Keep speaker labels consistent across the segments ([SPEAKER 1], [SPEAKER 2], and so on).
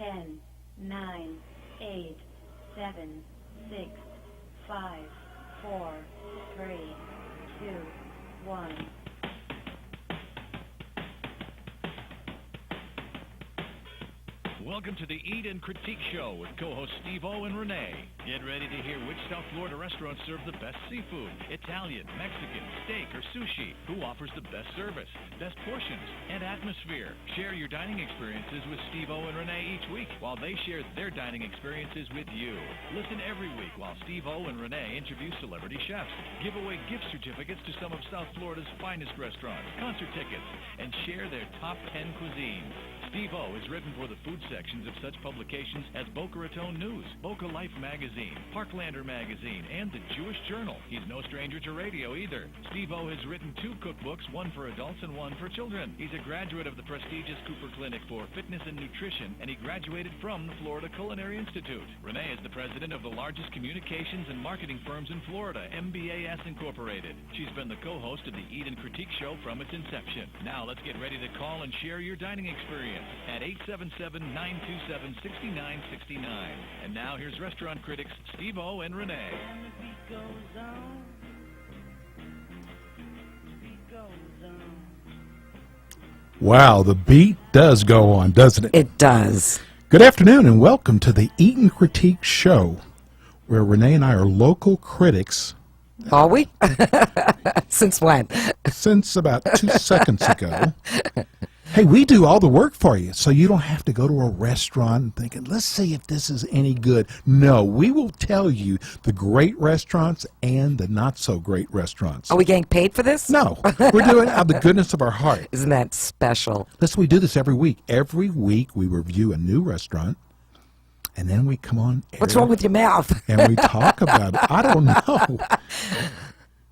[SPEAKER 1] 10, 9, 8, 7, 6, 5, 4, 3, 2, 1.
[SPEAKER 2] Welcome to the Eat and Critique Show with co-hosts Steve-O and Renee. Get ready to hear which South Florida restaurants serve the best seafood, Italian, Mexican, steak, or sushi, who offers the best service, best portions, and atmosphere. Share your dining experiences with Steve-O and Renee each week while they share their dining experiences with you. Listen every week while Steve-O and Renee interview celebrity chefs, give away gift certificates to some of South Florida's finest restaurants, concert tickets, and share their top 10 cuisines. Steve-O is written for the food sections of such publications as Boca Raton News, Boca Life Magazine, Parklander Magazine, and the Jewish Journal. He's no stranger to radio either. Steve-O has written 2 cookbooks, one for adults and one for children. He's a graduate of the prestigious Cooper Clinic for Fitness and Nutrition, and he graduated from the Florida Culinary Institute. Renee is the president of the largest communications and marketing firms in Florida, MBAS Incorporated. She's been the co-host of the Eat and Critique Show from its inception. Now let's get ready to call and share your dining experience at 877-927-6969. And now here's restaurant critics Steve-O and Renee.
[SPEAKER 1] And the beat goes on. Beat goes on.
[SPEAKER 3] Wow, the beat does go on, doesn't it?
[SPEAKER 4] It does.
[SPEAKER 3] Good afternoon and welcome to the Eat and Critique Show, where Renee and I are local critics.
[SPEAKER 4] Are we? Since when?
[SPEAKER 3] Since about 2 seconds ago. Hey, we do all the work for you, so you don't have to go to a restaurant and thinking, let's see if this is any good. No, we will tell you the great restaurants and the not-so-great restaurants.
[SPEAKER 4] Are we getting paid for this?
[SPEAKER 3] No, we're doing it out of the goodness of our heart.
[SPEAKER 4] Isn't that special?
[SPEAKER 3] Listen, we do this every week. Every week we review a new restaurant, and then we come on air.
[SPEAKER 4] What's wrong with your mouth?
[SPEAKER 3] And we talk about it. I don't know.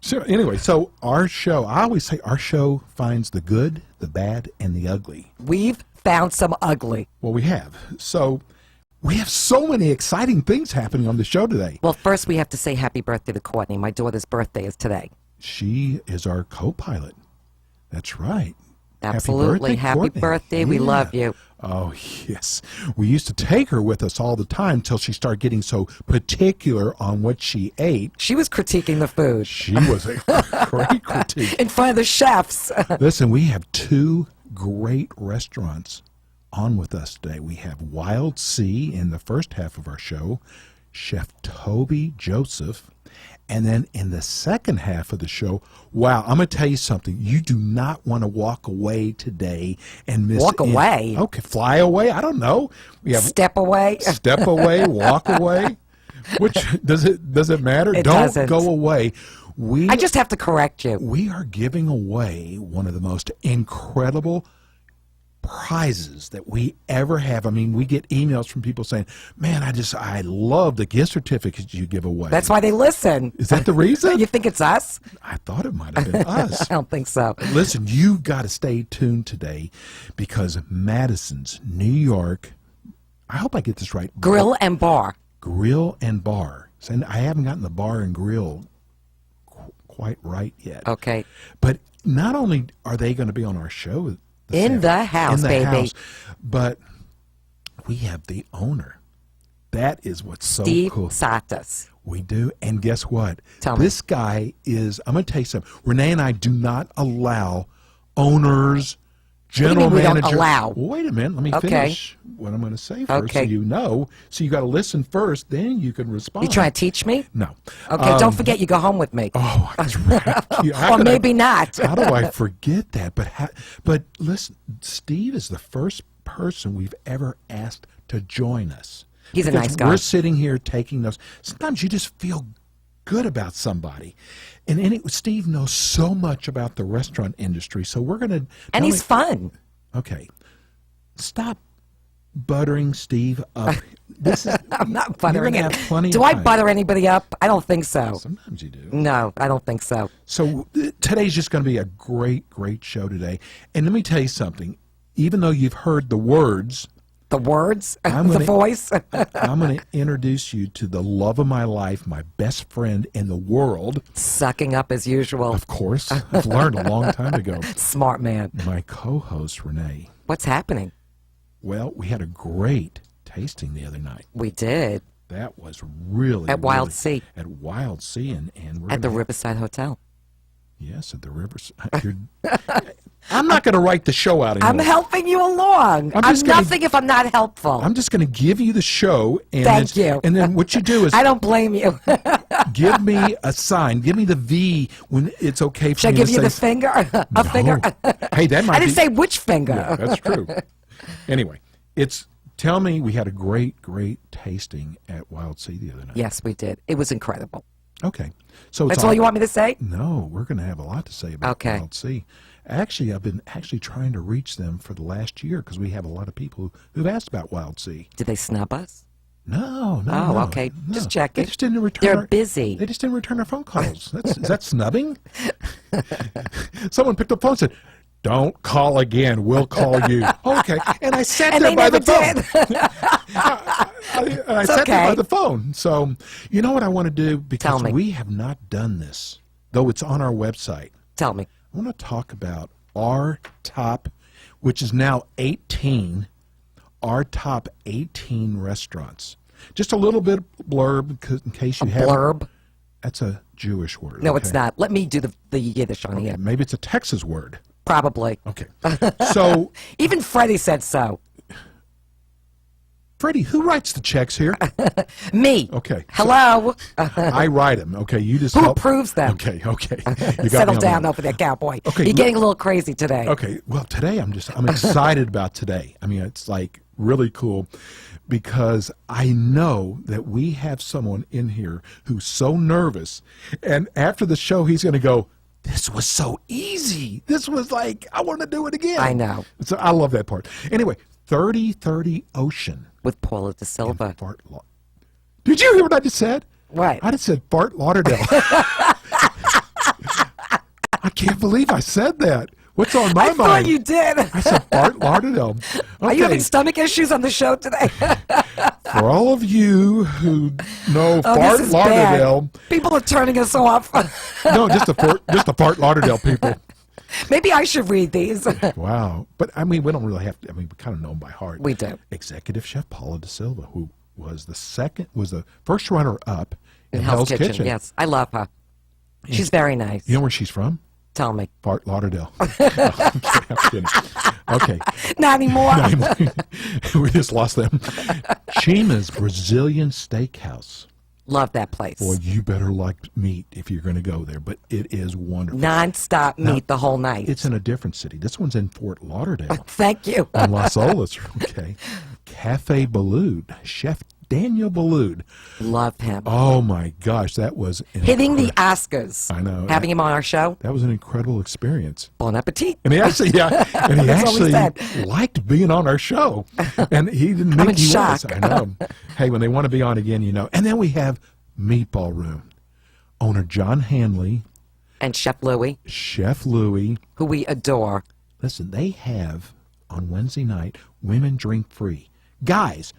[SPEAKER 3] So anyway, so our show, I always say our show finds the good, the bad, and the ugly.
[SPEAKER 4] We've found some ugly.
[SPEAKER 3] Well, we have. So we have so many exciting things happening on the show today.
[SPEAKER 4] Well, first we have to say happy birthday to Courtney. My daughter's birthday is today.
[SPEAKER 3] She is our co-pilot. That's right.
[SPEAKER 4] Absolutely. Happy birthday. We love you.
[SPEAKER 3] Oh, yes. We used to take her with us all the time until she started getting so particular on what she ate.
[SPEAKER 4] She was critiquing the food.
[SPEAKER 3] She was a great critique.
[SPEAKER 4] In front of the chefs.
[SPEAKER 3] Listen, we have 2 great restaurants on with us today. We have Wild Sea in the first half of our show, Chef Toby Joseph. And then in the second half of the show, wow, I'm going to tell you something. You do not want to walk away today and miss
[SPEAKER 4] Walk away?
[SPEAKER 3] Okay, fly away. I don't know. We have
[SPEAKER 4] Step away.
[SPEAKER 3] Step away, walk away. Which does it matter?
[SPEAKER 4] It
[SPEAKER 3] Don't
[SPEAKER 4] doesn't.
[SPEAKER 3] go away.
[SPEAKER 4] I just have to correct you.
[SPEAKER 3] We are giving away one of the most incredible prizes that we ever have. I mean, we get emails from people saying, man, I love the gift certificates you give away.
[SPEAKER 4] That's why they listen.
[SPEAKER 3] Is that the reason?
[SPEAKER 4] You think it's us?
[SPEAKER 3] I thought it might have been us.
[SPEAKER 4] I don't think so.
[SPEAKER 3] Listen, you got to stay tuned today because Madison's New York, I hope I get this right.
[SPEAKER 4] Grill and bar.
[SPEAKER 3] Grill and bar. And I haven't gotten the bar and grill quite right yet.
[SPEAKER 4] Okay.
[SPEAKER 3] But not only are they going to be on our show,
[SPEAKER 4] In the house, baby.
[SPEAKER 3] But we have the owner. That is what's so
[SPEAKER 4] Steve
[SPEAKER 3] cool.
[SPEAKER 4] Satas.
[SPEAKER 3] We do. And guess what?
[SPEAKER 4] Tell me.
[SPEAKER 3] This guy is, I'm going to tell you something. Renee and I do not allow owners, general
[SPEAKER 4] we don't
[SPEAKER 3] managers.
[SPEAKER 4] allow?
[SPEAKER 3] Well, wait a minute. Let me
[SPEAKER 4] Okay.
[SPEAKER 3] finish what I'm going to say first so
[SPEAKER 4] Okay.
[SPEAKER 3] you know. So you got to listen first, then you can respond.
[SPEAKER 4] You trying to teach me?
[SPEAKER 3] No.
[SPEAKER 4] Okay, don't forget you go home with me.
[SPEAKER 3] Oh, that's right. How
[SPEAKER 4] Or
[SPEAKER 3] could I-
[SPEAKER 4] maybe not.
[SPEAKER 3] How do I forget that? But listen, Steve is the first person we've ever asked to join us.
[SPEAKER 4] He's a
[SPEAKER 3] Because
[SPEAKER 4] nice guy.
[SPEAKER 3] We're sitting here taking notes. Sometimes you just feel good about somebody. And Steve knows so much about the restaurant industry, so we're going to...
[SPEAKER 4] And he's fun.
[SPEAKER 3] Okay. Stop buttering Steve up. This is,
[SPEAKER 4] I'm not
[SPEAKER 3] you're
[SPEAKER 4] buttering
[SPEAKER 3] gonna
[SPEAKER 4] him.
[SPEAKER 3] have plenty
[SPEAKER 4] Do
[SPEAKER 3] of
[SPEAKER 4] I
[SPEAKER 3] time.
[SPEAKER 4] butter anybody up? I don't think so.
[SPEAKER 3] Sometimes you do.
[SPEAKER 4] No, I don't think so.
[SPEAKER 3] So today's just going to be a great, great show today. And let me tell you something. Even though you've heard the words,
[SPEAKER 4] The words,
[SPEAKER 3] I'm
[SPEAKER 4] the
[SPEAKER 3] gonna-
[SPEAKER 4] voice.
[SPEAKER 3] I'm going to introduce you to the love of my life, my best friend in the world.
[SPEAKER 4] Sucking up as usual.
[SPEAKER 3] Of course, I've learned a long time ago.
[SPEAKER 4] Smart man.
[SPEAKER 3] My co-host, Renee.
[SPEAKER 4] What's happening?
[SPEAKER 3] Well, we had a great tasting the other night.
[SPEAKER 4] We did.
[SPEAKER 3] That was really
[SPEAKER 4] At Wild
[SPEAKER 3] really-
[SPEAKER 4] Sea.
[SPEAKER 3] At Wild Sea, and we're
[SPEAKER 4] At the
[SPEAKER 3] gonna-
[SPEAKER 4] Riverside Hotel.
[SPEAKER 3] Yes, at the Rivers. I'm not going to write the show out anymore.
[SPEAKER 4] I'm helping you along.
[SPEAKER 3] I'm
[SPEAKER 4] I'm
[SPEAKER 3] just gonna-
[SPEAKER 4] nothing if I'm not helpful.
[SPEAKER 3] I'm just going to give you the show, and
[SPEAKER 4] Thank
[SPEAKER 3] then,
[SPEAKER 4] you.
[SPEAKER 3] And then what you do is
[SPEAKER 4] I don't blame you.
[SPEAKER 3] give me a sign. Give me the V when it's okay for
[SPEAKER 4] Should I
[SPEAKER 3] me
[SPEAKER 4] give
[SPEAKER 3] to
[SPEAKER 4] you
[SPEAKER 3] say
[SPEAKER 4] the finger? A finger?
[SPEAKER 3] Hey, that might
[SPEAKER 4] I didn't
[SPEAKER 3] be-
[SPEAKER 4] say which finger.
[SPEAKER 3] Yeah, that's true. Anyway, tell me we had a great tasting at Wild Sea the other night.
[SPEAKER 4] Yes, we did. It was incredible.
[SPEAKER 3] Okay. So it's
[SPEAKER 4] That's all you want me to say?
[SPEAKER 3] No, we're going to have a lot to say about
[SPEAKER 4] Okay.
[SPEAKER 3] Wild Sea. Actually, I've been trying to reach them for the last year because we have a lot of people who've asked about Wild Sea.
[SPEAKER 4] Did they snub us?
[SPEAKER 3] No.
[SPEAKER 4] Oh,
[SPEAKER 3] no,
[SPEAKER 4] okay.
[SPEAKER 3] no.
[SPEAKER 4] Just checking.
[SPEAKER 3] They just didn't return.
[SPEAKER 4] They're
[SPEAKER 3] our-
[SPEAKER 4] busy.
[SPEAKER 3] They just didn't return our phone calls. Is that snubbing? Someone picked up the phone and said, "Don't call again. We'll call you." Okay. And I sat
[SPEAKER 4] And
[SPEAKER 3] there
[SPEAKER 4] they
[SPEAKER 3] by
[SPEAKER 4] never
[SPEAKER 3] the phone.
[SPEAKER 4] did.
[SPEAKER 3] I
[SPEAKER 4] It's
[SPEAKER 3] sat there by
[SPEAKER 4] okay.
[SPEAKER 3] the phone. So, you know what I want to do? Because
[SPEAKER 4] Tell me.
[SPEAKER 3] we have not done this, though it's on our website.
[SPEAKER 4] Tell me.
[SPEAKER 3] I want to talk about our top, which is now 18, our top 18 restaurants. Just a little bit blurb in case you have
[SPEAKER 4] Blurb?
[SPEAKER 3] That's a Jewish word.
[SPEAKER 4] No,
[SPEAKER 3] okay?
[SPEAKER 4] it's not. Let me do the Yiddish on here.
[SPEAKER 3] Maybe it's a Texas word.
[SPEAKER 4] Probably.
[SPEAKER 3] Okay. So,
[SPEAKER 4] Even Freddie said so.
[SPEAKER 3] Freddie, who writes the checks here?
[SPEAKER 4] Me.
[SPEAKER 3] Okay.
[SPEAKER 4] Hello.
[SPEAKER 3] I write them. Okay, you just
[SPEAKER 4] Who
[SPEAKER 3] help.
[SPEAKER 4] approves them?
[SPEAKER 3] Okay. You got
[SPEAKER 4] Settle
[SPEAKER 3] me on
[SPEAKER 4] down
[SPEAKER 3] that.
[SPEAKER 4] over there, cowboy.
[SPEAKER 3] Okay,
[SPEAKER 4] You're
[SPEAKER 3] look-
[SPEAKER 4] getting a little crazy today.
[SPEAKER 3] Okay, well, today I'm excited about today. I mean, it's like really cool because I know that we have someone in here who's so nervous, and after the show, he's going to go, "This was so easy. This was like, I want to do it again."
[SPEAKER 4] I know.
[SPEAKER 3] So I love that part. Anyway, 3030 Ocean.
[SPEAKER 4] With Paula De Silva.
[SPEAKER 3] Did you hear what I just said?
[SPEAKER 4] What?
[SPEAKER 3] I just said Fort Lauderdale. I can't believe I said that. What's on my
[SPEAKER 4] I
[SPEAKER 3] mind?
[SPEAKER 4] thought you did.
[SPEAKER 3] I said Fort Lauderdale.
[SPEAKER 4] Are you having
[SPEAKER 3] Okay,
[SPEAKER 4] stomach issues on the show today?
[SPEAKER 3] for all of you who know
[SPEAKER 4] Oh,
[SPEAKER 3] Fort
[SPEAKER 4] this is
[SPEAKER 3] Lauderdale,
[SPEAKER 4] bad. People are turning us off.
[SPEAKER 3] no, just the Fort Lauderdale people.
[SPEAKER 4] Maybe I should read these.
[SPEAKER 3] Wow, but I mean, we don't really have to. I mean, we kind of know them by heart.
[SPEAKER 4] We do.
[SPEAKER 3] Executive Chef Paula De Silva, who was the first runner-up in
[SPEAKER 4] Hell's
[SPEAKER 3] Hell's Kitchen.
[SPEAKER 4] Yes, I love her. She's very nice.
[SPEAKER 3] You know where she's from?
[SPEAKER 4] Tell me.
[SPEAKER 3] Fort Lauderdale. I'm kidding. Okay.
[SPEAKER 4] Not anymore.
[SPEAKER 3] We just lost them. Chima's Brazilian Steakhouse.
[SPEAKER 4] Love that place.
[SPEAKER 3] Boy, you better like meat if you're going to go there, but it is wonderful.
[SPEAKER 4] Non-stop meat the whole night.
[SPEAKER 3] It's in a different city. This one's in Fort Lauderdale
[SPEAKER 4] Thank you.
[SPEAKER 3] on Las Olas. Okay. Cafe Balud. Chef Daniel Balud.
[SPEAKER 4] Love him.
[SPEAKER 3] Oh, my gosh. That was
[SPEAKER 4] Hitting the Oscars.
[SPEAKER 3] I know.
[SPEAKER 4] Having him on our show.
[SPEAKER 3] That was an incredible experience.
[SPEAKER 4] Bon appetit.
[SPEAKER 3] And he actually,
[SPEAKER 4] That's what we said.
[SPEAKER 3] liked being on our show, and he didn't
[SPEAKER 4] I'm
[SPEAKER 3] think
[SPEAKER 4] in
[SPEAKER 3] he
[SPEAKER 4] shock.
[SPEAKER 3] was. I know. Hey, when they want to be on again, you know. And then we have Meatball Room, owner John Hanley,
[SPEAKER 4] And Chef Louie,
[SPEAKER 3] Chef Louie.
[SPEAKER 4] who we adore.
[SPEAKER 3] Listen, they have on Wednesday night women drink free. Guys,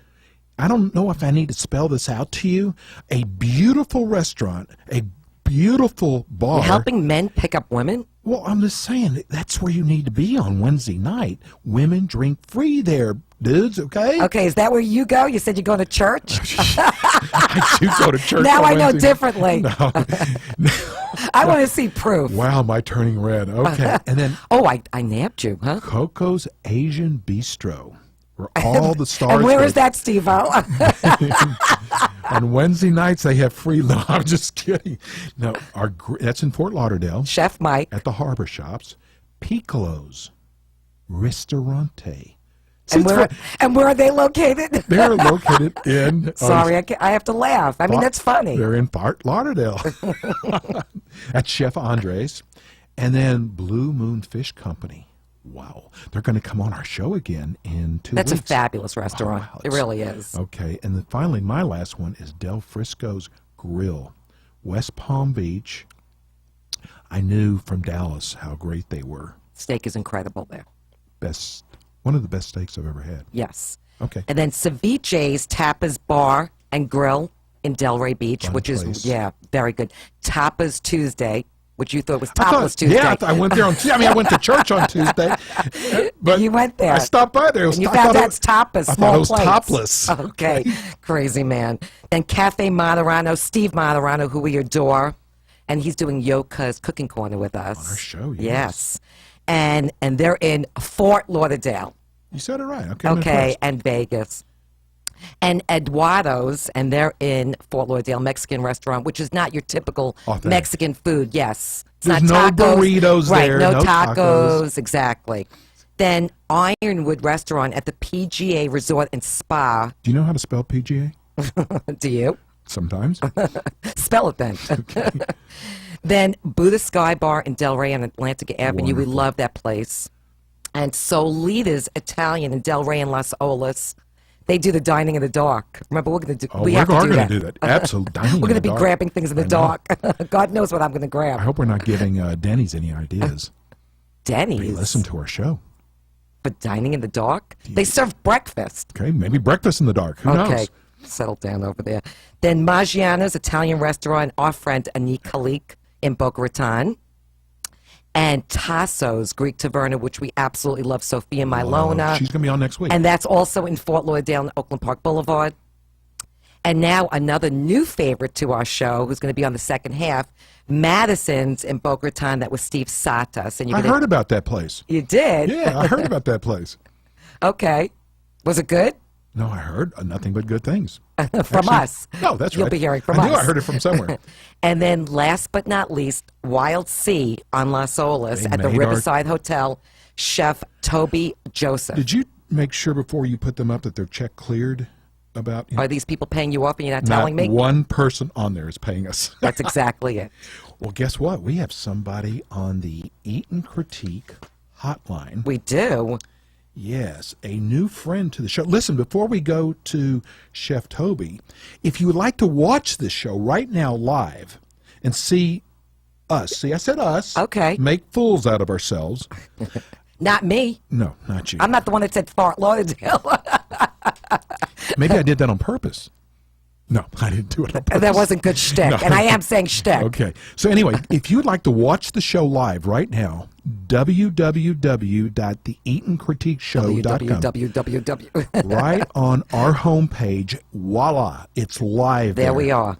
[SPEAKER 3] I don't know if I need to spell this out to you. A beautiful restaurant, a beautiful bar.
[SPEAKER 4] You're helping men pick up women?
[SPEAKER 3] Well, I'm just saying that's where you need to be on Wednesday night. Women drink free there, dudes, okay?
[SPEAKER 4] Okay, is that where you go? You said you're going to church?
[SPEAKER 3] I do go to church.
[SPEAKER 4] Now
[SPEAKER 3] on
[SPEAKER 4] I know
[SPEAKER 3] Wednesday.
[SPEAKER 4] differently.
[SPEAKER 3] No.
[SPEAKER 4] I want to see proof.
[SPEAKER 3] Wow, am I turning red? Okay. And then
[SPEAKER 4] Oh, I nabbed you, huh?
[SPEAKER 3] Coco's Asian Bistro, where all the stars
[SPEAKER 4] And where
[SPEAKER 3] go.
[SPEAKER 4] is that, Steve-O?
[SPEAKER 3] On Wednesday nights, they have free. No, I'm just kidding. No, that's in Fort Lauderdale
[SPEAKER 4] Chef Mike.
[SPEAKER 3] at the Harbor Shops. Piccolo's Ristorante. See,
[SPEAKER 4] And where are they located?
[SPEAKER 3] they're located in.
[SPEAKER 4] Sorry, I have to laugh. I mean, that's funny.
[SPEAKER 3] They're in Fort Lauderdale. That's Chef Andres. And then Blue Moon Fish Company. Wow. They're going to come on our show again in 2
[SPEAKER 4] That's a
[SPEAKER 3] weeks.
[SPEAKER 4] fabulous restaurant.
[SPEAKER 3] wow,
[SPEAKER 4] It
[SPEAKER 3] it's-
[SPEAKER 4] really is.
[SPEAKER 3] Okay. And then finally, my last one is Del Frisco's Grill, West Palm Beach. I knew from Dallas how great they were.
[SPEAKER 4] Steak is incredible there.
[SPEAKER 3] One of the best steaks I've ever had.
[SPEAKER 4] Yes.
[SPEAKER 3] Okay.
[SPEAKER 4] And then Ceviche's Tapas Bar and Grill in Delray Beach,
[SPEAKER 3] Fun
[SPEAKER 4] which
[SPEAKER 3] place.
[SPEAKER 4] is, very good. Tapas Tuesday, which you thought was
[SPEAKER 3] I
[SPEAKER 4] Topless
[SPEAKER 3] thought,
[SPEAKER 4] Tuesday.
[SPEAKER 3] yeah, I went there on Tuesday. I mean, I went to church on Tuesday. But
[SPEAKER 4] You went there.
[SPEAKER 3] I stopped by there. It was,
[SPEAKER 4] And you
[SPEAKER 3] I
[SPEAKER 4] found
[SPEAKER 3] thought
[SPEAKER 4] that's tapas,
[SPEAKER 3] I
[SPEAKER 4] small
[SPEAKER 3] thought it was
[SPEAKER 4] plates.
[SPEAKER 3] topless.
[SPEAKER 4] Okay, crazy man. Then Cafe Moderano, Steve Moderano, who we adore, and he's doing Yoka's Cooking Corner with us.
[SPEAKER 3] On our show, yes.
[SPEAKER 4] Yes. And they're in Fort Lauderdale,
[SPEAKER 3] You said it right. Okay. I'm
[SPEAKER 4] okay,
[SPEAKER 3] impressed.
[SPEAKER 4] and Vegas. And Eduardo's, and they're in Fort Lauderdale Mexican restaurant, which is not your typical
[SPEAKER 3] Authentic.
[SPEAKER 4] Mexican food. Yes, it's
[SPEAKER 3] There's
[SPEAKER 4] not
[SPEAKER 3] no
[SPEAKER 4] tacos.
[SPEAKER 3] burritos
[SPEAKER 4] right?
[SPEAKER 3] there,
[SPEAKER 4] No,
[SPEAKER 3] no
[SPEAKER 4] tacos.
[SPEAKER 3] tacos.
[SPEAKER 4] Exactly. Then Ironwood Restaurant at the PGA Resort and Spa.
[SPEAKER 3] Do you know how to spell PGA?
[SPEAKER 4] Do you
[SPEAKER 3] Sometimes.
[SPEAKER 4] spell it then? Then Buddha Sky Bar in Delray on Atlantic Avenue. We
[SPEAKER 3] Wonderful.
[SPEAKER 4] love that place. And Solita's Italian in Delray and Las Olas. They do the dining in the dark. Remember, we're going to do.
[SPEAKER 3] Oh,
[SPEAKER 4] we
[SPEAKER 3] we
[SPEAKER 4] have
[SPEAKER 3] are
[SPEAKER 4] to do
[SPEAKER 3] going
[SPEAKER 4] that.
[SPEAKER 3] to do that. Absolutely. Dining
[SPEAKER 4] We're
[SPEAKER 3] in
[SPEAKER 4] going to
[SPEAKER 3] the
[SPEAKER 4] be
[SPEAKER 3] dark.
[SPEAKER 4] grabbing things in the
[SPEAKER 3] I know.
[SPEAKER 4] dark. God knows what I'm going to
[SPEAKER 3] I
[SPEAKER 4] grab.
[SPEAKER 3] hope we're not giving Denny's any ideas.
[SPEAKER 4] Denny's.
[SPEAKER 3] Listen to our show.
[SPEAKER 4] But dining in the dark? They serve breakfast.
[SPEAKER 3] Okay, maybe breakfast in the dark. Who
[SPEAKER 4] Okay.
[SPEAKER 3] knows?
[SPEAKER 4] Settle down over there. Then Maggiano's Italian restaurant, our friend Anik Khalik in Boca Raton. And Tasso's Greek Taverna, which we absolutely love, Sophia Milona.
[SPEAKER 3] She's going to be on next week.
[SPEAKER 4] And that's also in Fort Lauderdale and Oakland Park Boulevard. And now another new favorite to our show, who's going to be on the second half, Madison's in Boca Raton. That was Steve Satas. And
[SPEAKER 3] I heard about that place.
[SPEAKER 4] You did?
[SPEAKER 3] Yeah, I heard about that place.
[SPEAKER 4] Okay. Was it good?
[SPEAKER 3] No, I heard nothing but good things.
[SPEAKER 4] From
[SPEAKER 3] Actually,
[SPEAKER 4] us.
[SPEAKER 3] No, that's
[SPEAKER 4] You'll
[SPEAKER 3] right.
[SPEAKER 4] be hearing from
[SPEAKER 3] I knew
[SPEAKER 4] us.
[SPEAKER 3] I heard it from somewhere.
[SPEAKER 4] And then last but not least, Wild Sea on Las Olas
[SPEAKER 3] They
[SPEAKER 4] at the
[SPEAKER 3] made our-
[SPEAKER 4] Riverside Hotel, Chef Toby Joseph.
[SPEAKER 3] Did you make sure before you put them up that their check cleared about
[SPEAKER 4] Are these people paying you off and you're not
[SPEAKER 3] not
[SPEAKER 4] telling me?
[SPEAKER 3] one person on there is paying us?
[SPEAKER 4] That's exactly it.
[SPEAKER 3] Well, guess what? We have somebody on the Eat and Critique hotline.
[SPEAKER 4] We do.
[SPEAKER 3] Yes, a new friend to the show. Listen, before we go to Chef Toby, if you would like to watch this show right now live and see us, see, I said us.
[SPEAKER 4] Okay.
[SPEAKER 3] Make fools out of ourselves.
[SPEAKER 4] Not me.
[SPEAKER 3] No, not you.
[SPEAKER 4] I'm not the one that said Fort Lauderdale.
[SPEAKER 3] Maybe I did that on purpose. No, I didn't do it on purpose.
[SPEAKER 4] That wasn't good shtick.
[SPEAKER 3] No.
[SPEAKER 4] And I am saying shtick.
[SPEAKER 3] Okay. So anyway, if you would like to watch the show live right now, www.theeatandcritiqueshow.com.
[SPEAKER 4] www.
[SPEAKER 3] Right on our homepage, voila, it's live.
[SPEAKER 4] There we are.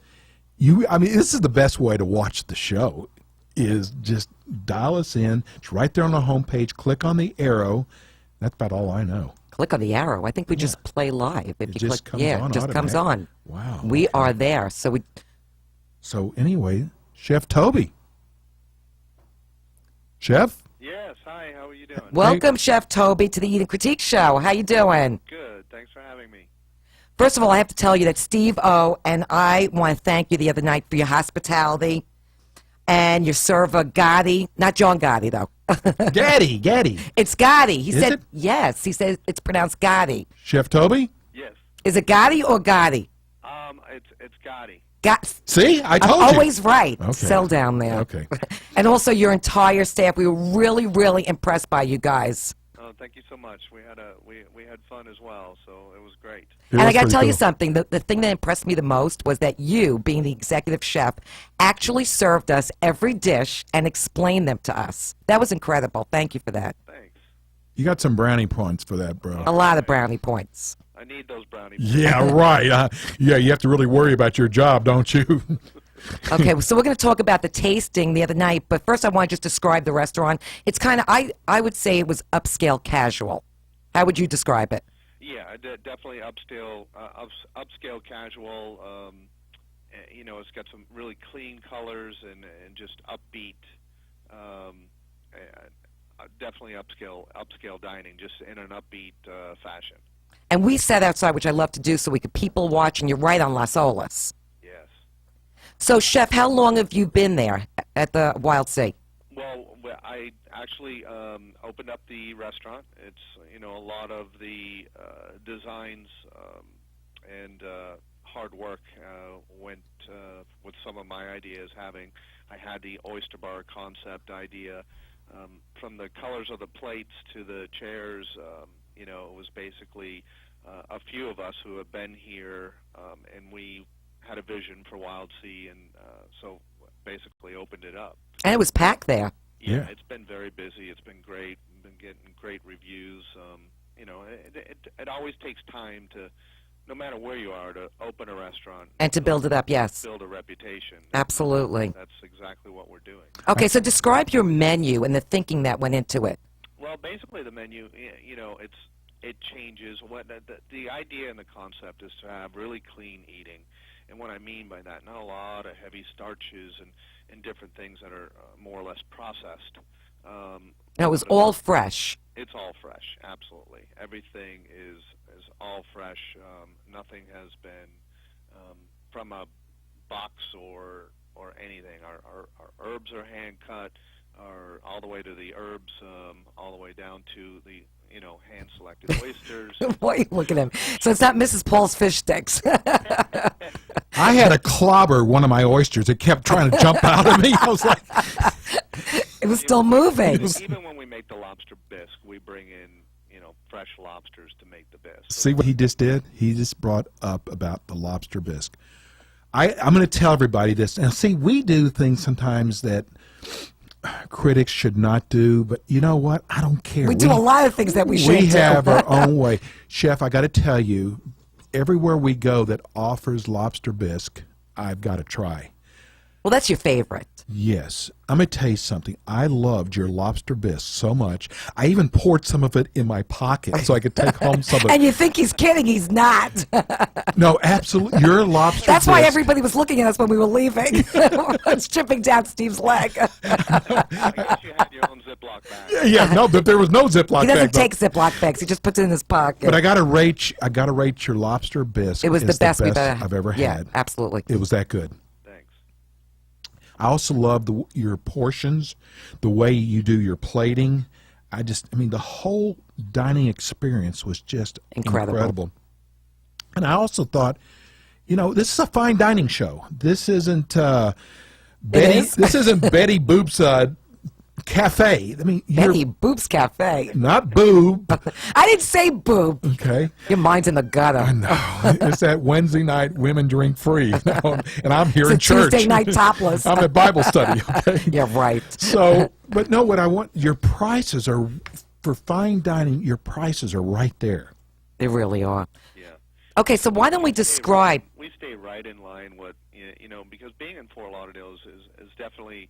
[SPEAKER 3] I mean, this is the best way to watch the show. Is just dial us in. It's right there on the homepage. Click on the arrow. That's about all I know.
[SPEAKER 4] Click on the arrow. I think we just play live. If
[SPEAKER 3] It
[SPEAKER 4] you
[SPEAKER 3] just
[SPEAKER 4] click,
[SPEAKER 3] comes
[SPEAKER 4] yeah,
[SPEAKER 3] on
[SPEAKER 4] it just comes on.
[SPEAKER 3] automatic. Wow.
[SPEAKER 4] We
[SPEAKER 3] okay.
[SPEAKER 4] are there. So we.
[SPEAKER 3] So anyway, Chef Toby. Chef?
[SPEAKER 5] Yes, hi, how are you doing?
[SPEAKER 4] Welcome, Chef Toby, to the Eat and Critique Show. How you doing?
[SPEAKER 5] Good, thanks for having me.
[SPEAKER 4] First of all, I have to tell you that Steve O and I want to thank you the other night for your hospitality and your server, Gotti. Not John Gotti, though.
[SPEAKER 3] Gaddy.
[SPEAKER 4] It's Gotti. He
[SPEAKER 3] Is
[SPEAKER 4] said,
[SPEAKER 3] it?
[SPEAKER 4] yes, he said it's pronounced Gotti.
[SPEAKER 3] Chef Toby?
[SPEAKER 5] Yes,
[SPEAKER 4] Is it Gotti or Gotti?
[SPEAKER 5] it's Gotti.
[SPEAKER 3] See, I
[SPEAKER 4] I'm
[SPEAKER 3] told you.
[SPEAKER 4] always right.
[SPEAKER 3] Okay.
[SPEAKER 4] Settle down there.
[SPEAKER 3] Okay.
[SPEAKER 4] And also your entire staff. We were really, really impressed by you guys.
[SPEAKER 5] Oh, thank you so much. We had fun as well, so it was great.
[SPEAKER 3] It
[SPEAKER 4] And I
[SPEAKER 3] was
[SPEAKER 4] got to
[SPEAKER 3] pretty
[SPEAKER 4] tell you
[SPEAKER 3] cool.
[SPEAKER 4] something. The thing that impressed me the most was that you, being the executive chef, actually served us every dish and explained them to us. That was incredible. Thank you for that.
[SPEAKER 5] Thanks.
[SPEAKER 3] You got some brownie points for that, bro.
[SPEAKER 4] A lot of brownie points.
[SPEAKER 5] I need those brownies.
[SPEAKER 3] Yeah, right. Yeah, you have to really worry about your job, don't you?
[SPEAKER 4] Okay, so we're going to talk about the tasting the other night, but first I want to just describe the restaurant. It's kind of, I would say it was upscale casual. How would you describe it?
[SPEAKER 5] Yeah, definitely upscale casual. It's got some really clean colors and just upbeat. Definitely upscale dining, just in an upbeat fashion.
[SPEAKER 4] And we sat outside, which I love to do, so we could people watch, and you're right on Las Olas.
[SPEAKER 5] Yes.
[SPEAKER 4] So, Chef, how long have you been there at the Wild Sea?
[SPEAKER 5] Well, I actually opened up the restaurant. It's a lot of the designs and hard work went with some of my ideas. I had the oyster bar concept idea, from the colors of the plates to the chairs. It was basically a few of us who have been here, and we had a vision for Wild Sea, and so basically opened it up.
[SPEAKER 4] And it was packed there.
[SPEAKER 3] Yeah.
[SPEAKER 5] It's been very busy. It's been great. Been getting great reviews. You know, it always takes time to, no matter where you are, to open a restaurant
[SPEAKER 4] And to build it up, yes.
[SPEAKER 5] build a reputation.
[SPEAKER 4] Absolutely.
[SPEAKER 5] That's exactly what we're doing.
[SPEAKER 4] Okay, so describe your menu and the thinking that went into it.
[SPEAKER 5] Well, basically the menu, you know, it changes. What the idea and the concept is to have really clean eating, and what I mean by that, not a lot of heavy starches and different things that are more or less processed.
[SPEAKER 4] Now, it was all fresh.
[SPEAKER 5] It's all fresh, absolutely. Everything is all fresh. Nothing has been from a box or anything. Our herbs are hand cut, all the way to the herbs, all the way down to the hand selected oysters.
[SPEAKER 4] Wait, look at him. So it's not Mrs. Paul's fish sticks.
[SPEAKER 3] I had to clobber one of my oysters. It kept trying to jump out of me. I was like,
[SPEAKER 4] It was still moving.
[SPEAKER 5] Even when we make the lobster bisque, we bring in fresh lobsters to make the bisque.
[SPEAKER 3] see what he just did? He just brought up about the lobster bisque. I'm going to tell everybody this. Now, see, we do things sometimes that critics should not do, but you know what? I don't care.
[SPEAKER 4] We do a lot of things that we shouldn't do.
[SPEAKER 3] We have our own way. Chef, I got to tell you, everywhere we go that offers lobster bisque, I've got to try.
[SPEAKER 4] Well, that's your favorite.
[SPEAKER 3] Yes. I'm going to tell you something. I loved your lobster bisque so much. I even poured some of it in my pocket so I could take home some of
[SPEAKER 4] And
[SPEAKER 3] it.
[SPEAKER 4] you think he's kidding. He's not.
[SPEAKER 3] No, absolutely. Your lobster
[SPEAKER 4] That's why
[SPEAKER 3] bisque-
[SPEAKER 4] everybody was looking at us when we were leaving. It's chipping down Steve's leg.
[SPEAKER 5] I guess you had your own Ziploc bag.
[SPEAKER 3] Yeah, no, but there was no Ziploc
[SPEAKER 4] He
[SPEAKER 3] bag.
[SPEAKER 4] doesn't
[SPEAKER 3] but-
[SPEAKER 4] take Ziploc bags. He just puts it in his pocket.
[SPEAKER 3] But I got to rate your lobster bisque.
[SPEAKER 4] It was the
[SPEAKER 3] as
[SPEAKER 4] best we've ever
[SPEAKER 3] I've ever
[SPEAKER 4] Yeah,
[SPEAKER 3] had.
[SPEAKER 4] absolutely.
[SPEAKER 3] It was that good.
[SPEAKER 5] Thanks.
[SPEAKER 3] I also love your portions, the way you do your plating. I mean, the whole dining experience was just
[SPEAKER 4] Incredible.
[SPEAKER 3] And I also thought, this is a fine dining show. This isn't Betty.
[SPEAKER 4] is?
[SPEAKER 3] This isn't Betty Boop's cafe. I mean,
[SPEAKER 4] Betty Boop's Cafe.
[SPEAKER 3] not Boob.
[SPEAKER 4] I didn't say boob.
[SPEAKER 3] Okay.
[SPEAKER 4] Your mind's in the gutter.
[SPEAKER 3] No, it's that Wednesday night women drink free, and I'm here
[SPEAKER 4] It's
[SPEAKER 3] in
[SPEAKER 4] a
[SPEAKER 3] church.
[SPEAKER 4] Tuesday night topless.
[SPEAKER 3] I'm at Bible study. Okay.
[SPEAKER 4] Yeah, right.
[SPEAKER 3] So, but no, what I want, your prices are, for fine dining, your prices are right there.
[SPEAKER 4] They really are.
[SPEAKER 5] Yeah.
[SPEAKER 4] Okay, so why don't we describe?
[SPEAKER 5] We stay right in line with because being in Fort Lauderdale is definitely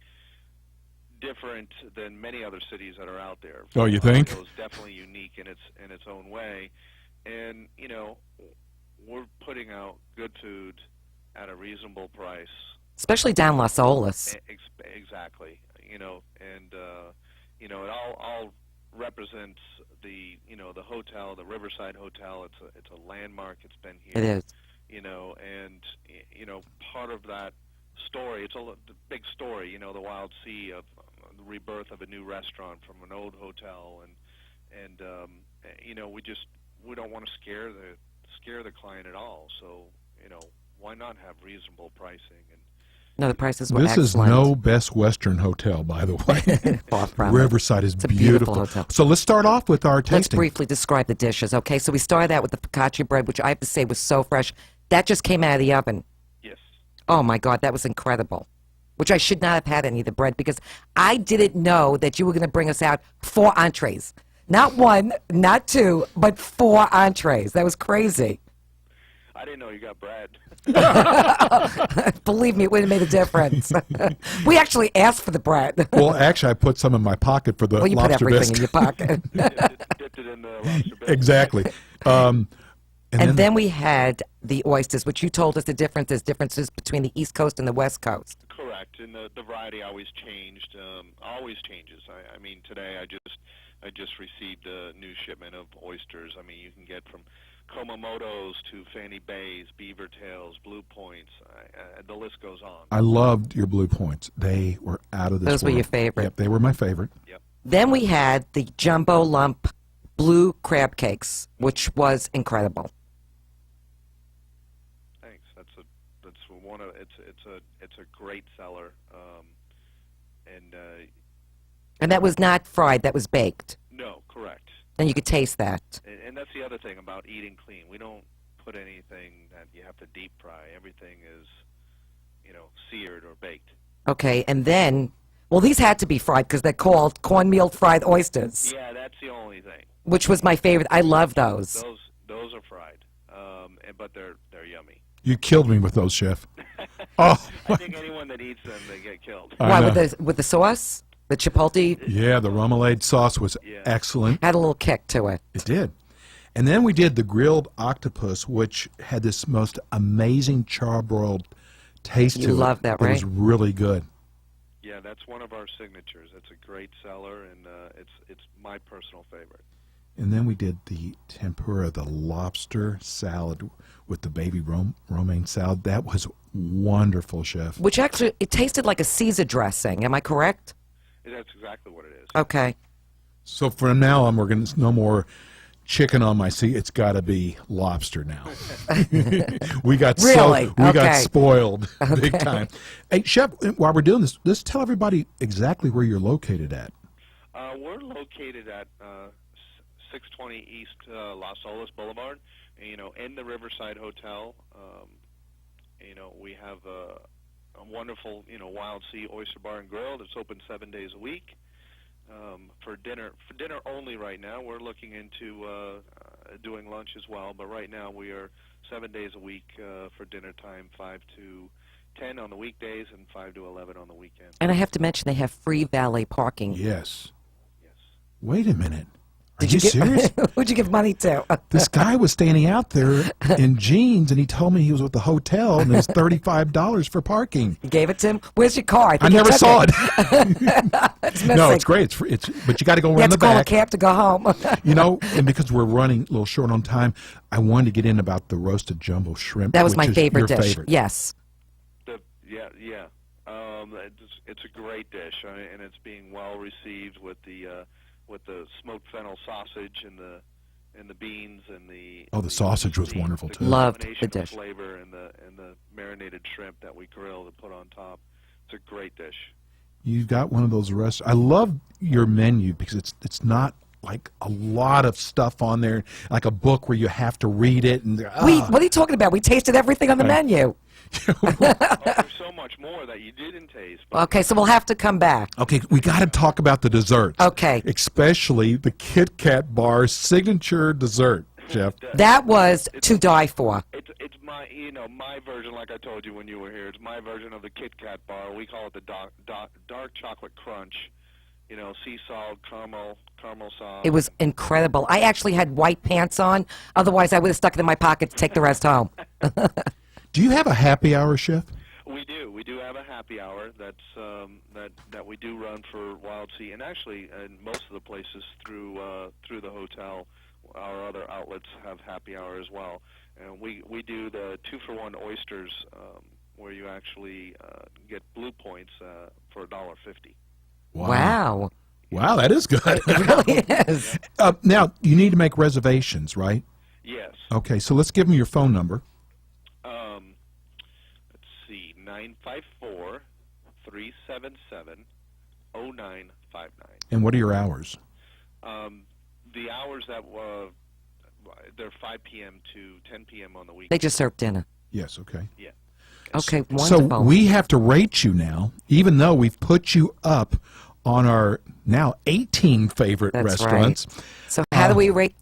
[SPEAKER 5] different than many other cities that are out there.
[SPEAKER 3] Oh, you
[SPEAKER 5] Fort
[SPEAKER 3] think?
[SPEAKER 5] Lauderdale is definitely unique in its own way, and we're putting out good food at a reasonable price.
[SPEAKER 4] Especially down Las Olas.
[SPEAKER 5] Exactly. And it all represents the the hotel, the Riverside Hotel. It's a landmark. It's been here.
[SPEAKER 4] It is.
[SPEAKER 5] And part of that story. It's the big story. The wild sea of the rebirth of a new restaurant from an old hotel, and we don't want to scare the client at all. So why not have reasonable pricing? And
[SPEAKER 4] No, the prices were
[SPEAKER 3] This
[SPEAKER 4] excellent.
[SPEAKER 3] is no Best Western hotel, by the way.
[SPEAKER 4] Far from it.
[SPEAKER 3] Riverside is
[SPEAKER 4] It's a beautiful hotel.
[SPEAKER 3] So let's start off with our
[SPEAKER 4] Let's
[SPEAKER 3] tasting.
[SPEAKER 4] briefly describe the dishes, okay? So we started out with the focaccia bread, which I have to say was so fresh. That just came out of the oven.
[SPEAKER 5] yes,
[SPEAKER 4] Oh, my God, that was incredible. Which I should not have had any of the bread because I didn't know that you were going to bring us out 4 entrees. Not 1, not 2, but 4 entrees. That was crazy.
[SPEAKER 5] I didn't know you got bread.
[SPEAKER 4] Believe me, it would have made a difference. We actually asked for the bread.
[SPEAKER 3] Well, actually, I put some in my pocket for the
[SPEAKER 4] Well, you put
[SPEAKER 3] lobster
[SPEAKER 4] everything
[SPEAKER 3] bisque.
[SPEAKER 4] in your pocket.
[SPEAKER 5] dipped it in the lobster bisque.
[SPEAKER 3] Exactly.
[SPEAKER 4] And then we had the oysters, which you told us the differences between the East Coast and the West Coast.
[SPEAKER 5] Correct, and the variety always changed. Always changes. I mean, today I just received a new shipment of oysters. I mean, you can get from Komomotos to Fanny Bays, Beaver Tails, Blue Points. The list goes on.
[SPEAKER 3] I loved your Blue Points. They were out of this
[SPEAKER 4] Those were
[SPEAKER 3] world.
[SPEAKER 4] your favorite.
[SPEAKER 3] Yep, they were my favorite.
[SPEAKER 5] Yep.
[SPEAKER 4] Then we had the jumbo lump blue crab cakes, which was incredible.
[SPEAKER 5] Thanks. That's one of it's a great seller.
[SPEAKER 4] And that was not fried, that was baked.
[SPEAKER 5] No, correct.
[SPEAKER 4] And you could taste that.
[SPEAKER 5] And that's the other thing about eating clean. We don't put anything that you have to deep fry. Everything is, seared or baked.
[SPEAKER 4] Okay, and then Well, these had to be fried because they're called cornmeal fried oysters,
[SPEAKER 5] Yeah, that's the only thing.
[SPEAKER 4] which was my favorite. I love those.
[SPEAKER 5] Those are fried, but they're yummy.
[SPEAKER 3] You killed me with those, Chef. Oh,
[SPEAKER 5] I think anyone that eats them, they get killed.
[SPEAKER 3] I
[SPEAKER 4] Why,
[SPEAKER 3] know.
[SPEAKER 4] with the sauce? The chipotle
[SPEAKER 3] Yeah, the remoulade sauce was
[SPEAKER 5] Yeah.
[SPEAKER 3] excellent.
[SPEAKER 4] had a little kick to it.
[SPEAKER 3] It did. And then we did the grilled octopus, which had this most amazing charbroiled taste
[SPEAKER 4] You
[SPEAKER 3] to it.
[SPEAKER 4] love that,
[SPEAKER 3] It was
[SPEAKER 4] right?
[SPEAKER 3] really good.
[SPEAKER 5] Yeah, that's one of our signatures. It's a great seller, and it's my personal favorite.
[SPEAKER 3] And then we did the tempura, the lobster salad with the baby romaine salad. That was wonderful, Chef.
[SPEAKER 4] Which actually, it tasted like a Caesar dressing. Am I correct?
[SPEAKER 5] That's exactly what it is.
[SPEAKER 4] Okay.
[SPEAKER 3] So from now on, we're going to no more chicken on my seat. It's got to be lobster now. we got
[SPEAKER 4] Really?
[SPEAKER 3] we got
[SPEAKER 4] Okay.
[SPEAKER 3] spoiled big time. Hey, Chef, while we're doing this, let's tell everybody exactly where you're located at.
[SPEAKER 5] We're located at 620 East Las Olas Boulevard, in the Riverside Hotel. We have a wonderful, Wild Sea Oyster Bar and Grill that's open 7 days a week. For dinner only right now. We're looking into doing lunch as well, but right now we are 7 days a week for dinner time, 5 to 10 on the weekdays and 5 to 11 on the weekend.
[SPEAKER 4] And I have to mention they have free valet parking.
[SPEAKER 3] Yes.
[SPEAKER 5] Yes.
[SPEAKER 3] Wait a minute. Are
[SPEAKER 4] Did
[SPEAKER 3] you
[SPEAKER 4] you
[SPEAKER 3] serious?
[SPEAKER 4] Who'd you give money to?
[SPEAKER 3] This guy was standing out there in jeans, and he told me he was with the hotel, and it was $35 for parking.
[SPEAKER 4] You gave it to him? Where's your car?
[SPEAKER 3] I
[SPEAKER 4] think you
[SPEAKER 3] never
[SPEAKER 4] took
[SPEAKER 3] saw it.
[SPEAKER 4] It's missing.
[SPEAKER 3] No, it's great. It's but you got to go
[SPEAKER 4] You
[SPEAKER 3] around
[SPEAKER 4] have
[SPEAKER 3] the
[SPEAKER 4] to call a
[SPEAKER 3] back.
[SPEAKER 4] cab to go home.
[SPEAKER 3] And because we're running a little short on time, I wanted to get in about the roasted jumbo shrimp.
[SPEAKER 4] That was
[SPEAKER 3] which
[SPEAKER 4] my
[SPEAKER 3] is
[SPEAKER 4] favorite
[SPEAKER 3] your
[SPEAKER 4] dish.
[SPEAKER 3] favorite.
[SPEAKER 4] Yes.
[SPEAKER 5] Yeah. It's a great dish, and it's being well received with the smoked fennel sausage and the beans and the.
[SPEAKER 3] Oh, the sausage was wonderful, too.
[SPEAKER 4] Loved the
[SPEAKER 5] combination of
[SPEAKER 4] dish.
[SPEAKER 5] Flavor and the marinated shrimp that we grill and put on top. It's a great dish.
[SPEAKER 3] You got one of those restaurants. I love your menu because it's not like a lot of stuff on there, like a book where you have to read it. And
[SPEAKER 4] What are you talking about? We tasted everything on the menu.
[SPEAKER 5] There's so much more that you didn't taste. But
[SPEAKER 4] Okay, so we'll have to come back.
[SPEAKER 3] Okay, we got to talk about the desserts.
[SPEAKER 4] Okay.
[SPEAKER 3] Especially the Kit Kat Bar's signature dessert, Jeff.
[SPEAKER 4] That was to die for.
[SPEAKER 5] It's my my version, like I told you when you were here. It's my version of the Kit Kat bar. We call it the dark chocolate crunch. Sea salt, caramel sauce.
[SPEAKER 4] It was incredible. I actually had white pants on. Otherwise, I would have stuck it in my pocket to take the rest home.
[SPEAKER 3] Do you have a happy hour, Chef?
[SPEAKER 5] We do. We do have a happy hour that we do run for Wild Sea, and actually, in most of the places through the hotel, our other outlets have happy hour as well. And we do the 2-for-1 oysters, where you actually get blue points for $1.50.
[SPEAKER 4] Wow.
[SPEAKER 3] Wow, that is good.
[SPEAKER 4] It really is.
[SPEAKER 3] Now, you need to make reservations, right?
[SPEAKER 5] Yes.
[SPEAKER 3] Okay, so let's give them your phone number.
[SPEAKER 5] Let's see, 954-377-0959.
[SPEAKER 3] And what are your hours?
[SPEAKER 5] The hours that they're 5 p.m. to 10 p.m. on the weekend.
[SPEAKER 4] They just served dinner.
[SPEAKER 3] Yes, okay.
[SPEAKER 5] Yeah.
[SPEAKER 4] Okay,
[SPEAKER 3] So
[SPEAKER 4] wonderful.
[SPEAKER 3] we have to rate you now, even though we've put you up on our now 18 favorite
[SPEAKER 4] That's
[SPEAKER 3] restaurants.
[SPEAKER 4] So how do we rate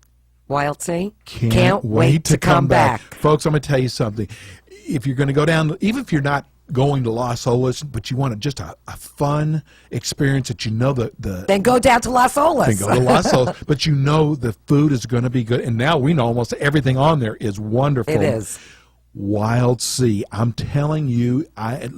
[SPEAKER 4] Wild Sea?
[SPEAKER 3] Can't wait to come back. Folks, I'm going to tell you something. If you're going to go down, even if you're not going to Las Olas, but you want just a fun experience that
[SPEAKER 4] Then go down to Las Olas.
[SPEAKER 3] then go to Las Olas, but you know the food is going to be good. And now we know almost everything on there is wonderful.
[SPEAKER 4] It is.
[SPEAKER 3] Wild Sea. I'm telling you, I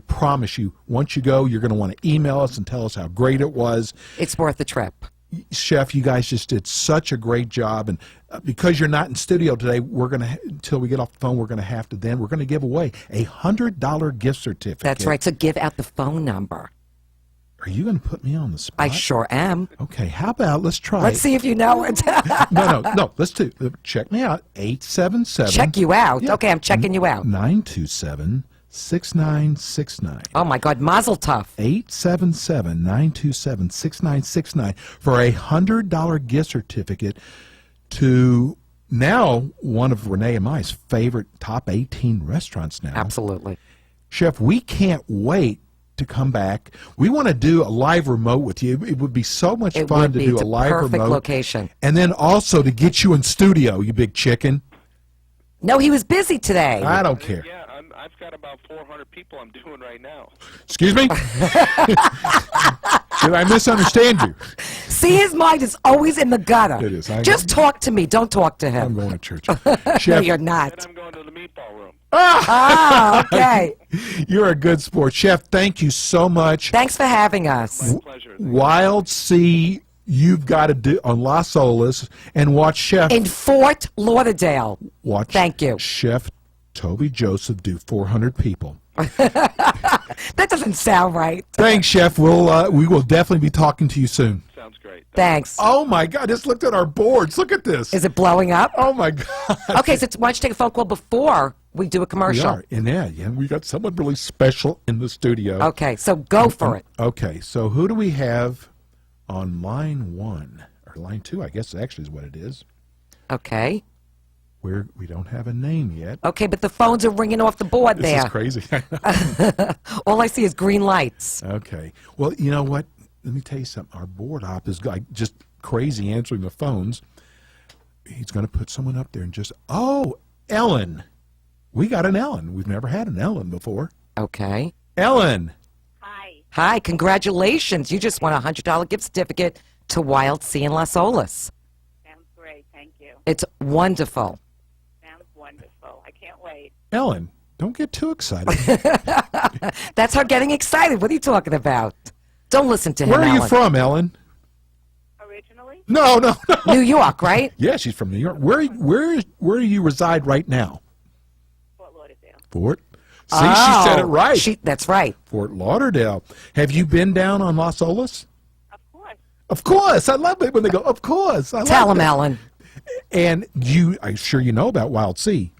[SPEAKER 3] promise you, once you go, you're going to want to email us and tell us how great it was.
[SPEAKER 4] It's worth the trip.
[SPEAKER 3] Chef, you guys just did such a great job, and because you're not in studio today, we're going to until we get off the phone, we're going to give away a $100 gift certificate.
[SPEAKER 4] That's right. So give out the phone number.
[SPEAKER 3] Are you going to put me on the spot?
[SPEAKER 4] I sure am.
[SPEAKER 3] Okay, how about let's try?
[SPEAKER 4] Let's see if you know it.
[SPEAKER 3] No. Let's do. Check me out. 877.
[SPEAKER 4] Check you out.
[SPEAKER 3] Yeah.
[SPEAKER 4] Okay, I'm checking you out.
[SPEAKER 3] 927-6969.
[SPEAKER 4] Oh my God, Mazel Tov.
[SPEAKER 3] 877-927-6969 for a $100 gift certificate to now one of Renee and my favorite top 18 restaurants now.
[SPEAKER 4] Absolutely.
[SPEAKER 3] Chef, we can't wait to come back. We want to do a live remote with you. It would be so much
[SPEAKER 4] It
[SPEAKER 3] fun
[SPEAKER 4] would
[SPEAKER 3] to
[SPEAKER 4] be.
[SPEAKER 3] do
[SPEAKER 4] It's
[SPEAKER 3] a live
[SPEAKER 4] perfect
[SPEAKER 3] remote.
[SPEAKER 4] location.
[SPEAKER 3] And then also to get you in studio, you big chicken.
[SPEAKER 4] No, he was busy today.
[SPEAKER 3] I don't care.
[SPEAKER 5] Yeah, I've got about 400 people I'm doing right now.
[SPEAKER 3] Excuse me? Did I misunderstand you?
[SPEAKER 4] See, his mind is always in the gutter.
[SPEAKER 3] It is. I
[SPEAKER 4] Just
[SPEAKER 3] know.
[SPEAKER 4] talk to me. Don't talk to
[SPEAKER 3] I'm
[SPEAKER 4] him.
[SPEAKER 3] going to church.
[SPEAKER 4] No,
[SPEAKER 3] Chef,
[SPEAKER 4] you're
[SPEAKER 5] Then
[SPEAKER 4] not.
[SPEAKER 5] I'm going to the meatball room.
[SPEAKER 4] Ah, okay.
[SPEAKER 3] you're a good sport. Chef, thank you so much.
[SPEAKER 4] Thanks for having us.
[SPEAKER 5] My pleasure.
[SPEAKER 3] Wild Sea, you've got to do on Las Olas and watch Chef.
[SPEAKER 4] In Fort Lauderdale.
[SPEAKER 3] Watch
[SPEAKER 4] Thank you.
[SPEAKER 3] Chef Toby Joseph do 400 people.
[SPEAKER 4] That doesn't sound right.
[SPEAKER 3] Thanks, Chef. We will definitely be talking to you soon.
[SPEAKER 5] Sounds great.
[SPEAKER 4] Thanks.
[SPEAKER 3] Oh my God! Just looked at our boards. Look at this.
[SPEAKER 4] Is it blowing up?
[SPEAKER 3] Oh my God!
[SPEAKER 4] Okay, so why don't you take a phone call before we do a
[SPEAKER 3] We
[SPEAKER 4] commercial?
[SPEAKER 3] are, and yeah, we got someone really special in the studio.
[SPEAKER 4] Okay, so go for it.
[SPEAKER 3] Okay, so who do we have on line 1 or line 2? I guess actually is what it is.
[SPEAKER 4] Okay.
[SPEAKER 3] We don't have a name yet.
[SPEAKER 4] Okay, but the phones are ringing off the board
[SPEAKER 3] This
[SPEAKER 4] there.
[SPEAKER 3] is crazy.
[SPEAKER 4] All I see is green lights.
[SPEAKER 3] Okay. Well, you know what? Let me tell you something. Our board op is like just crazy answering the phones. He's going to put someone up there and just, oh, Ellen. We got an Ellen. We've never had an Ellen before.
[SPEAKER 4] Okay.
[SPEAKER 3] Ellen.
[SPEAKER 1] Hi.
[SPEAKER 4] Hi, congratulations. You just won a $100 gift certificate to Wild Sea in Las Olas.
[SPEAKER 1] Sounds great. Thank you.
[SPEAKER 4] It's wonderful.
[SPEAKER 1] Sounds wonderful. I can't wait.
[SPEAKER 3] Ellen, don't get too excited.
[SPEAKER 4] That's her getting excited. What are you talking about? Don't listen to him,
[SPEAKER 3] Where are you
[SPEAKER 4] Ellen.
[SPEAKER 3] from, Ellen?
[SPEAKER 1] Originally,
[SPEAKER 3] No.
[SPEAKER 4] New York, right?
[SPEAKER 3] Yeah, she's from New York. Where do you reside right now?
[SPEAKER 1] Fort Lauderdale.
[SPEAKER 3] Fort. See, she said it right.
[SPEAKER 4] That's right.
[SPEAKER 3] Fort Lauderdale. Have you been down on Las Olas?
[SPEAKER 1] Of course.
[SPEAKER 3] Of course. I love it when they go, of course. I
[SPEAKER 4] Tell
[SPEAKER 3] love
[SPEAKER 4] him,
[SPEAKER 3] it.
[SPEAKER 4] Ellen.
[SPEAKER 3] And I'm sure you know about Wild Sea.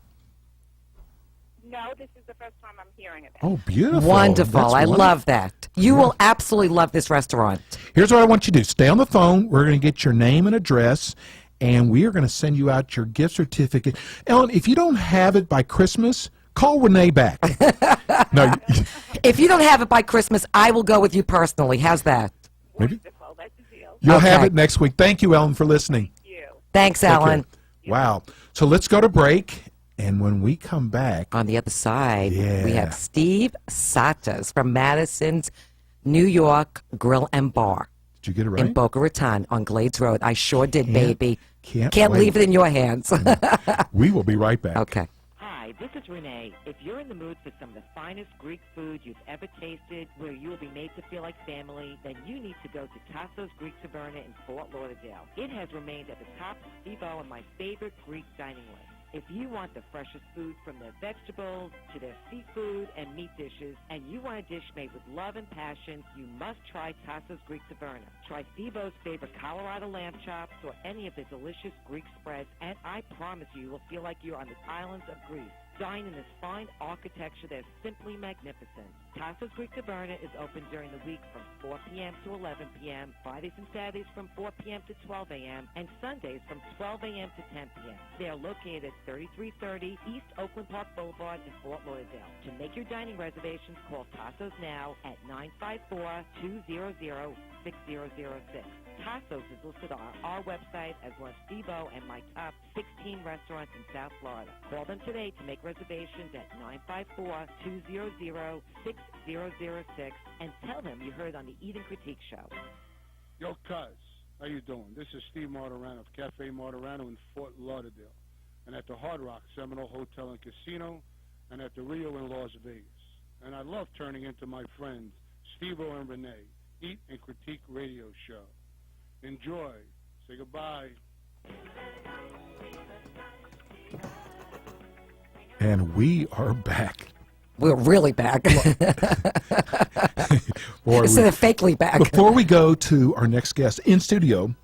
[SPEAKER 1] No, this is the first time I'm hearing about it.
[SPEAKER 3] Oh, beautiful.
[SPEAKER 4] Wonderful.
[SPEAKER 3] That's
[SPEAKER 4] I
[SPEAKER 3] wonderful.
[SPEAKER 4] love that. You will absolutely love this restaurant.
[SPEAKER 3] Here's what I want you to do. Stay on the phone. We're going to get your name and address, and we are going to send you out your gift certificate. Ellen, if you don't have it by Christmas, call Renee back. No,
[SPEAKER 4] If you don't have it by Christmas, I will go with you personally. How's that?
[SPEAKER 3] maybe
[SPEAKER 1] Wonderful. That's a deal.
[SPEAKER 3] you'll have
[SPEAKER 4] Okay.
[SPEAKER 3] it next week. Thank you, Ellen, for listening.
[SPEAKER 1] You.
[SPEAKER 4] Thanks,
[SPEAKER 3] Take care.
[SPEAKER 4] Ellen.
[SPEAKER 3] Wow. So let's go to break, and when we come back,
[SPEAKER 4] On the other side,
[SPEAKER 3] Yeah.
[SPEAKER 4] we have Steve Satas from Madison's New York Grill and Bar
[SPEAKER 3] did you get it right?
[SPEAKER 4] in Boca Raton on Glades Road. I sure did, baby.
[SPEAKER 3] Can't
[SPEAKER 4] Can't
[SPEAKER 3] wait.
[SPEAKER 4] leave it in your hands.
[SPEAKER 3] We will be right back.
[SPEAKER 4] Okay.
[SPEAKER 6] Hi, this is Renee. If you're in the mood for some of the finest Greek food you've ever tasted, where you'll be made to feel like family, then you need to go to Tasso's Greek Taverna in Fort Lauderdale. It has remained at the top of Steve-O and my favorite Greek dining list. If you want the freshest food from their vegetables to their seafood and meat dishes, and you want a dish made with love and passion, you must try Tasso's Greek Taverna. Try Steve-O's favorite Colorado lamb chops or any of the delicious Greek spreads, and I promise you will feel like you're on the islands of Greece. Dine in this fine architecture that is simply magnificent. Tasso's Greek Taverna is open during the week from 4 p.m. to 11 p.m., Fridays and Saturdays from 4 p.m. to 12 a.m., and Sundays from 12 a.m. to 10 p.m. They are located at 3330 East Oakland Park Boulevard in Fort Lauderdale. To make your dining reservations, call Tasso's now at 954-200-6006. Tasso's is listed on our website as well as Steve-O and my top 16 restaurants in South Florida. Call them today to make reservations at 954-200-6006 and tell them you heard on the Eat and Critique Show.
[SPEAKER 7] Yo, cuz, how you doing? This is Steve Martirano of Cafe Martirano in Fort Lauderdale, and at the Hard Rock Seminole Hotel and Casino, and at the Rio in Las Vegas. And I love turning into my friends Steve-O and Renee, Eat and Critique Radio Show. Enjoy. Say goodbye.
[SPEAKER 3] And we are back.
[SPEAKER 4] We're really back.
[SPEAKER 3] Boy,
[SPEAKER 4] Instead of fakely back.
[SPEAKER 3] Before we go to our next guest in studio,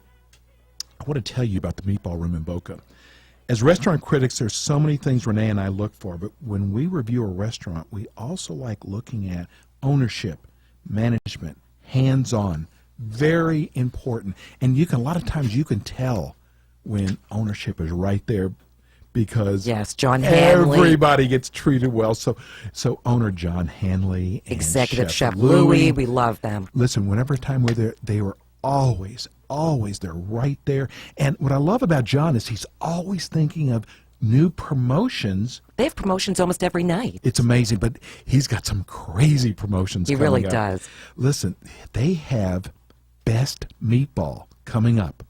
[SPEAKER 3] I want to tell you about the Meatball Room in Boca. As restaurant critics, there's so many things Renee and I look for, but when we review a restaurant, we also like looking at ownership, management, hands-on, very important. And a lot of times you can tell when ownership is right there because
[SPEAKER 4] Yes, John Hanley.
[SPEAKER 3] everybody gets treated well. So owner John Hanley and
[SPEAKER 4] Executive Chef Louie, we love them.
[SPEAKER 3] Listen, whenever time we're there, they were always they're right there. And what I love about John is he's always thinking of new promotions.
[SPEAKER 4] They have promotions almost every night.
[SPEAKER 3] It's amazing, but he's got some crazy promotions
[SPEAKER 4] He
[SPEAKER 3] coming
[SPEAKER 4] really
[SPEAKER 3] up.
[SPEAKER 4] does.
[SPEAKER 3] Listen, they have Best Meatball coming up.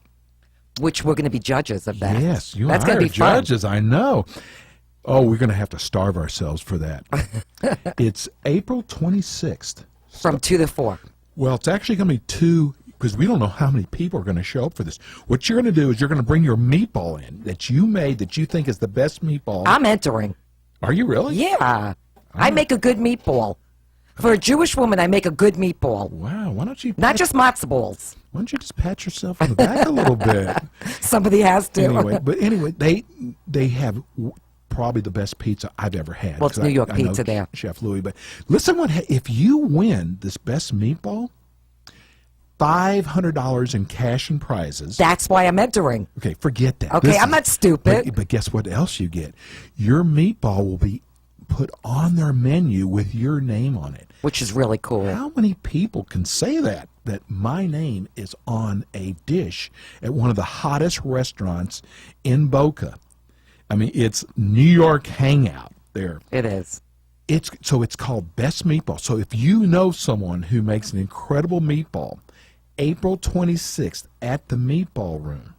[SPEAKER 4] Which we're going to be judges of that.
[SPEAKER 3] Yes, you
[SPEAKER 4] That's
[SPEAKER 3] and I
[SPEAKER 4] going to
[SPEAKER 3] are
[SPEAKER 4] be fun.
[SPEAKER 3] judges, I know. Oh, we're going to have to starve ourselves for that. It's April 26th.
[SPEAKER 4] From 2 to 4.
[SPEAKER 3] Well, it's actually going to be 2, because we don't know how many people are going to show up for this. What you're going to do is you're going to bring your meatball in that you made that you think is the best meatball.
[SPEAKER 4] I'm entering.
[SPEAKER 3] Are you really?
[SPEAKER 4] Yeah. I make a good meatball. For a Jewish woman, I make a good meatball.
[SPEAKER 3] Wow, why don't you
[SPEAKER 4] Not just matzo balls.
[SPEAKER 3] why don't you just pat yourself on the back a little bit?
[SPEAKER 4] Somebody has to.
[SPEAKER 3] Anyway, they have probably the best pizza I've ever had.
[SPEAKER 4] Well, it's
[SPEAKER 3] 'Cause
[SPEAKER 4] New York
[SPEAKER 3] I know
[SPEAKER 4] pizza there.
[SPEAKER 3] Chef Louie, but listen, if you win this best meatball, $500 in cash and prizes.
[SPEAKER 4] That's why I'm entering.
[SPEAKER 3] Okay, forget that.
[SPEAKER 4] Okay, I'm not stupid.
[SPEAKER 3] But guess what else you get? Your meatball will be put on their menu with your name on it.
[SPEAKER 4] Which is really cool.
[SPEAKER 3] How many people can say that my name is on a dish at one of the hottest restaurants in Boca? I mean, it's New York Hangout there.
[SPEAKER 4] It is.
[SPEAKER 3] It's called Best Meatball. So if you know someone who makes an incredible meatball, April 26th at the Meatball Room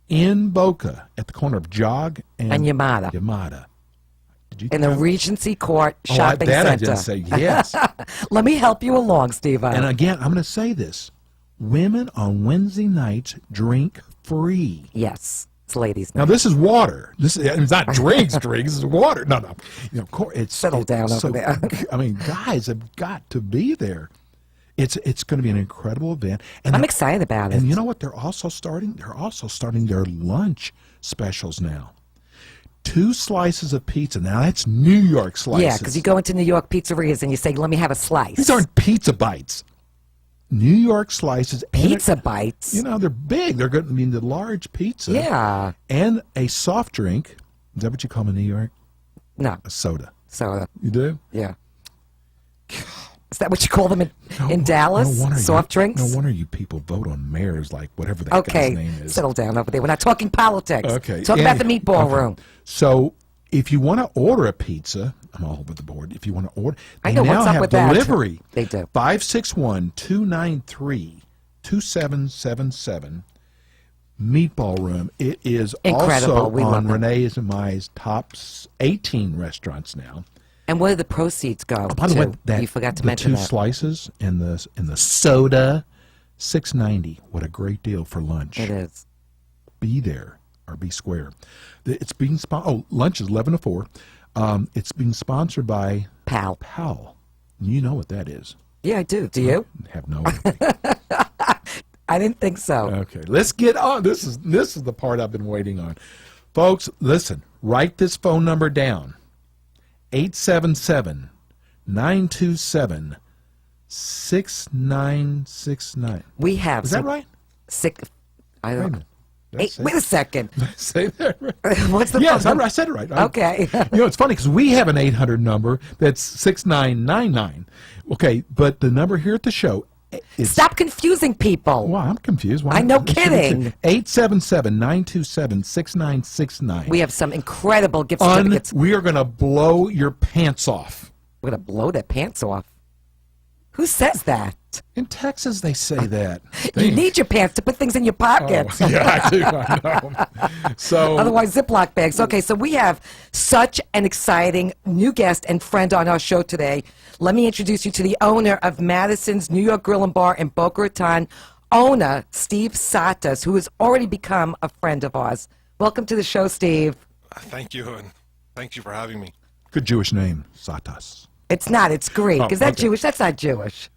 [SPEAKER 3] in Boca at the corner of Jog and
[SPEAKER 4] Yamada.
[SPEAKER 3] Yamada. Did you
[SPEAKER 4] In the
[SPEAKER 3] tell me?
[SPEAKER 4] Regency Court
[SPEAKER 3] Oh,
[SPEAKER 4] Shopping
[SPEAKER 3] that
[SPEAKER 4] Center.
[SPEAKER 3] I didn't say. Yes.
[SPEAKER 4] Let me help you along, Steve.
[SPEAKER 3] And again, I'm going to say this. Women on Wednesday nights drink free.
[SPEAKER 4] Yes. It's ladies'
[SPEAKER 3] Now,
[SPEAKER 4] night.
[SPEAKER 3] this is water. It's not drinks, it's water. No. Of course,
[SPEAKER 4] Settle down over there.
[SPEAKER 3] I mean, guys have got to be there. It's going to be an incredible event. And
[SPEAKER 4] I'm excited about it.
[SPEAKER 3] And you know what? They're also starting their lunch specials now. 2 slices of pizza. Now, that's New York slices.
[SPEAKER 4] Yeah, because you go into New York pizzerias and you say, let me have a slice.
[SPEAKER 3] These aren't pizza bites. New York slices.
[SPEAKER 4] Pizza bites.
[SPEAKER 3] You know, they're big. They're good. I mean, the large pizza.
[SPEAKER 4] Yeah.
[SPEAKER 3] And a soft drink. Is that what you call them in New York?
[SPEAKER 4] No.
[SPEAKER 3] A soda.
[SPEAKER 4] Soda.
[SPEAKER 3] You do?
[SPEAKER 4] Yeah. Is that what you call them in Dallas?
[SPEAKER 3] No wonder
[SPEAKER 4] Soft drinks?
[SPEAKER 3] No wonder you people vote on mayors like whatever that
[SPEAKER 4] Okay.
[SPEAKER 3] guy's name is.
[SPEAKER 4] Settle down over there. We're not talking politics.
[SPEAKER 3] Okay.
[SPEAKER 4] Talk about the meatball
[SPEAKER 3] Okay.
[SPEAKER 4] room.
[SPEAKER 3] So if you want to order a pizza, I'm all over the board. If you want to order,
[SPEAKER 4] I
[SPEAKER 3] they
[SPEAKER 4] know,
[SPEAKER 3] now
[SPEAKER 4] what's up
[SPEAKER 3] have
[SPEAKER 4] with that?
[SPEAKER 3] delivery.
[SPEAKER 4] They do.
[SPEAKER 3] 561-293-2777. Meatball Room. It is
[SPEAKER 4] Incredible.
[SPEAKER 3] also
[SPEAKER 4] We love
[SPEAKER 3] on
[SPEAKER 4] it.
[SPEAKER 3] Renee and my's top 18 restaurants now.
[SPEAKER 4] And where do the proceeds go
[SPEAKER 3] By the
[SPEAKER 4] to?
[SPEAKER 3] way, that
[SPEAKER 4] You forgot to
[SPEAKER 3] the
[SPEAKER 4] mention
[SPEAKER 3] 2
[SPEAKER 4] that.
[SPEAKER 3] slices and the soda, $6.90. What a great deal for lunch.
[SPEAKER 4] It is.
[SPEAKER 3] Be there or be square. It's being lunch is 11 to 4. It's being sponsored by
[SPEAKER 4] Pal.
[SPEAKER 3] Powell. You know what that is.
[SPEAKER 4] Yeah, I do. Do you?
[SPEAKER 3] Have no idea.
[SPEAKER 4] I didn't think so.
[SPEAKER 3] Okay, let's get on. This is the part I've been waiting on. Folks, listen, write this phone number down. 877-927-6969.
[SPEAKER 4] We have.
[SPEAKER 3] Is that right?
[SPEAKER 4] I
[SPEAKER 3] Wait a
[SPEAKER 4] don't know.
[SPEAKER 3] minute. That's it.
[SPEAKER 4] Wait a second.
[SPEAKER 3] Say that right.
[SPEAKER 4] What's the
[SPEAKER 3] Yes,
[SPEAKER 4] phone
[SPEAKER 3] I said it right.
[SPEAKER 4] Okay.
[SPEAKER 3] You know, it's funny because we have an 800 number that's 6999. Okay, but the number here at the show is...
[SPEAKER 4] Stop confusing people.
[SPEAKER 3] Wow, I'm confused. Why?
[SPEAKER 4] I'm no kidding.
[SPEAKER 3] 877-927-6969.
[SPEAKER 4] We have some incredible gift certificates.
[SPEAKER 3] We are going to blow your pants off.
[SPEAKER 4] We're going to blow their pants off. Who says that?
[SPEAKER 3] In Texas, they say that.
[SPEAKER 4] You need your pants to put things in your pockets.
[SPEAKER 3] Oh, yeah, I do. I know. So,
[SPEAKER 4] Otherwise, Ziploc bags. Okay, so we have such an exciting new guest and friend on our show today. Let me introduce you to the owner of Madison's New York Grill and Bar in Boca Raton, owner Steve Satas, who has already become a friend of ours. Welcome to the show, Steve.
[SPEAKER 8] Thank you, and thank you for having me.
[SPEAKER 3] good Jewish name, Satas.
[SPEAKER 4] It's not. It's Greek.
[SPEAKER 3] Oh,
[SPEAKER 4] Is that
[SPEAKER 3] okay.
[SPEAKER 4] Jewish? That's not Jewish.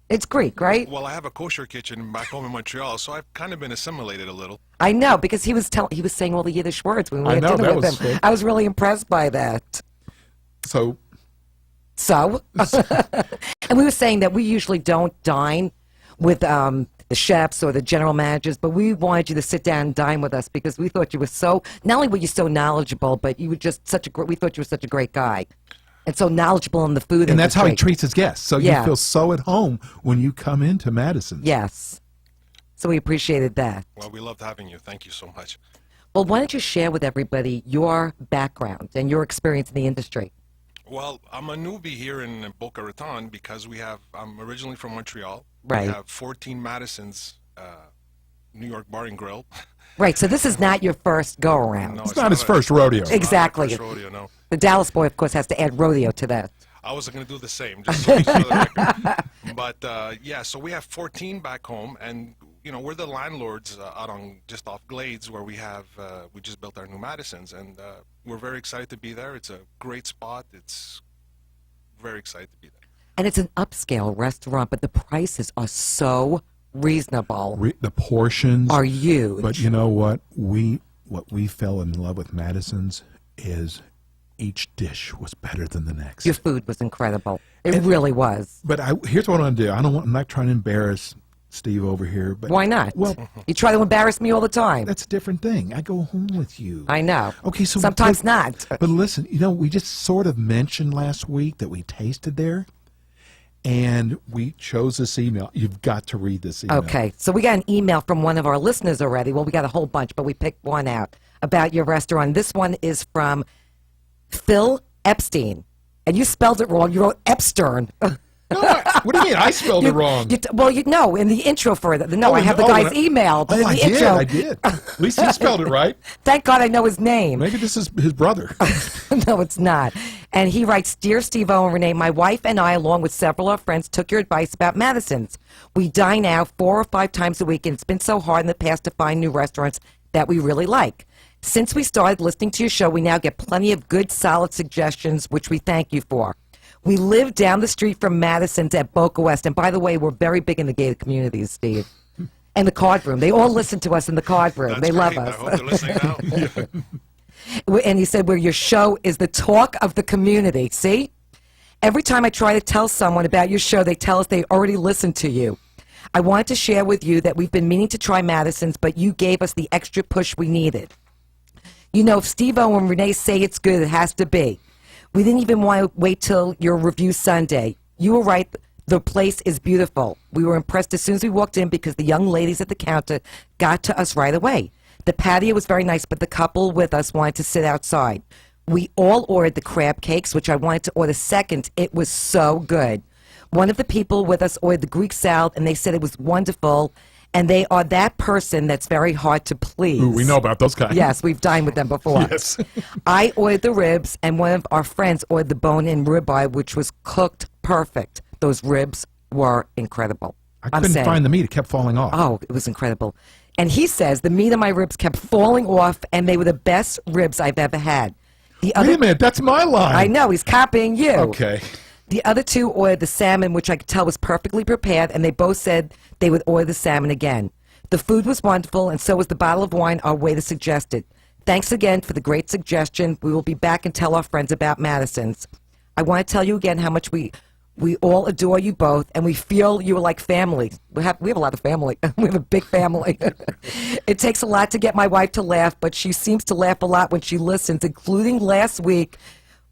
[SPEAKER 4] It's Greek, right?
[SPEAKER 8] Well, I have a kosher kitchen back home in Montreal, so I've kind of been assimilated a little.
[SPEAKER 4] I know, because he was saying all the Yiddish words when we
[SPEAKER 3] I
[SPEAKER 4] had
[SPEAKER 3] know,
[SPEAKER 4] dinner
[SPEAKER 3] that
[SPEAKER 4] with
[SPEAKER 3] was
[SPEAKER 4] him.
[SPEAKER 3] fun.
[SPEAKER 4] I was really impressed by that.
[SPEAKER 3] So,
[SPEAKER 4] So, and we were saying that we usually don't dine with the chefs or the general managers, but we wanted you to sit down and dine with us because we thought you were so, not only were you so knowledgeable, but you were just we thought you were such a great guy. And so knowledgeable in the food.
[SPEAKER 3] And that's how he
[SPEAKER 4] great.
[SPEAKER 3] treats his guests. So
[SPEAKER 4] Yeah.
[SPEAKER 3] you feel so at home when you come into Madison.
[SPEAKER 4] Yes. So we appreciated that.
[SPEAKER 8] Well, we loved having you. Thank you so much.
[SPEAKER 4] Well, why don't you share with everybody your background and your experience in the industry?
[SPEAKER 8] Well, I'm a newbie here in Boca Raton because I'm originally from Montreal.
[SPEAKER 4] Right.
[SPEAKER 8] We have 14 Madison's New York Bar and Grill.
[SPEAKER 4] Right, so this is not your first go-around.
[SPEAKER 8] No,
[SPEAKER 3] It's not his first rodeo.
[SPEAKER 8] it's not my
[SPEAKER 4] Exactly.
[SPEAKER 8] first rodeo, no.
[SPEAKER 4] The Dallas boy, of course, has to add rodeo to that.
[SPEAKER 8] I was going to do the same, just for the record. But, yeah, so we have 14 back home, and, you know, we're the landlords out on just off Glades where we just built our new Madisons, and we're very excited to be there. It's a great spot. It's very excited to be there.
[SPEAKER 4] And it's an upscale restaurant, but the prices are so reasonable.
[SPEAKER 3] The portions
[SPEAKER 4] Are huge.
[SPEAKER 3] But you know what? We fell in love with Madison's is each dish was better than the next.
[SPEAKER 4] Your food was incredible. It really was.
[SPEAKER 3] But here's what I'm going to do. I'm not trying to embarrass Steve over here. But
[SPEAKER 4] Why not?
[SPEAKER 3] Well,
[SPEAKER 4] You try to embarrass me all the time.
[SPEAKER 3] that's a different thing. I go home with you.
[SPEAKER 4] I know.
[SPEAKER 3] Okay, so
[SPEAKER 4] Sometimes not.
[SPEAKER 3] But listen, you know, we just sort of mentioned last week that we tasted there, and we chose this email. You've got to read this email.
[SPEAKER 4] Okay, so we got an email from one of our listeners already. Well, we got a whole bunch, but we picked one out about your restaurant. This one is from Phil Epstein. And you spelled it wrong. You wrote Epstern.
[SPEAKER 3] No, what do you mean? I spelled it wrong.
[SPEAKER 4] No, in the intro for it. No,
[SPEAKER 3] Oh,
[SPEAKER 4] I have the
[SPEAKER 3] oh,
[SPEAKER 4] guy's
[SPEAKER 3] and
[SPEAKER 4] email, but in
[SPEAKER 3] I
[SPEAKER 4] the
[SPEAKER 3] did.
[SPEAKER 4] intro.
[SPEAKER 3] I did. At least he spelled it right.
[SPEAKER 4] Thank God I know his name.
[SPEAKER 3] Maybe this is his brother.
[SPEAKER 4] No, it's not. And he writes, Dear Steve-O and Renee, my wife and I, along with several of our friends, took your advice about Madison's. We dine out 4 or 5 times a week, and it's been so hard in the past to find new restaurants that we really like. Since we started listening to your show, we now get plenty of good, solid suggestions, which we thank you for. We live down the street from Madison's at Boca West. And by the way, we're very big in the gated communities, Steve. And the card room. They all listen to us in the card room.
[SPEAKER 8] That's
[SPEAKER 4] They love
[SPEAKER 8] great.
[SPEAKER 4] us.
[SPEAKER 8] I hope they're listening now.
[SPEAKER 4] And he said, where your show is the talk of the community. See? Every time I try to tell someone about your show, they tell us they already listened to you. I wanted to share with you that we've been meaning to try Madison's, but you gave us the extra push we needed. You know, if Steve-O and Renee say it's good, it has to be. We didn't even want to wait till your review Sunday. You were right. The place is beautiful. We were impressed as soon as we walked in because the young ladies at the counter got to us right away. The patio was very nice, but the couple with us wanted to sit outside. We all ordered the crab cakes, which I wanted to order second. It was so good. One of the people with us ordered the Greek salad, and they said it was wonderful. And they are that person that's very hard to please.
[SPEAKER 3] Ooh, we know about those guys.
[SPEAKER 4] Yes, we've dined with them before.
[SPEAKER 3] Yes.
[SPEAKER 4] I ordered the ribs, and one of our friends ordered the bone-in ribeye, which was cooked perfect. Those ribs were incredible.
[SPEAKER 3] I couldn't find the meat. It kept falling off.
[SPEAKER 4] Oh, it was incredible. And he says the meat of my ribs kept falling off, and they were the best ribs I've ever had. The
[SPEAKER 3] Wait a minute. That's my line.
[SPEAKER 4] I know, he's copying you.
[SPEAKER 3] Okay.
[SPEAKER 4] The other two ordered the salmon, which I could tell was perfectly prepared, and they both said they would order the salmon again. The food was wonderful, and so was the bottle of wine our waiter suggested. Thanks again for the great suggestion. We will be back and tell our friends about Madison's. I want to tell you again how much we all adore you both, and we feel you are like family. We have a lot of family. We have a big family. It takes a lot to get my wife to laugh, but she seems to laugh a lot when she listens, including last week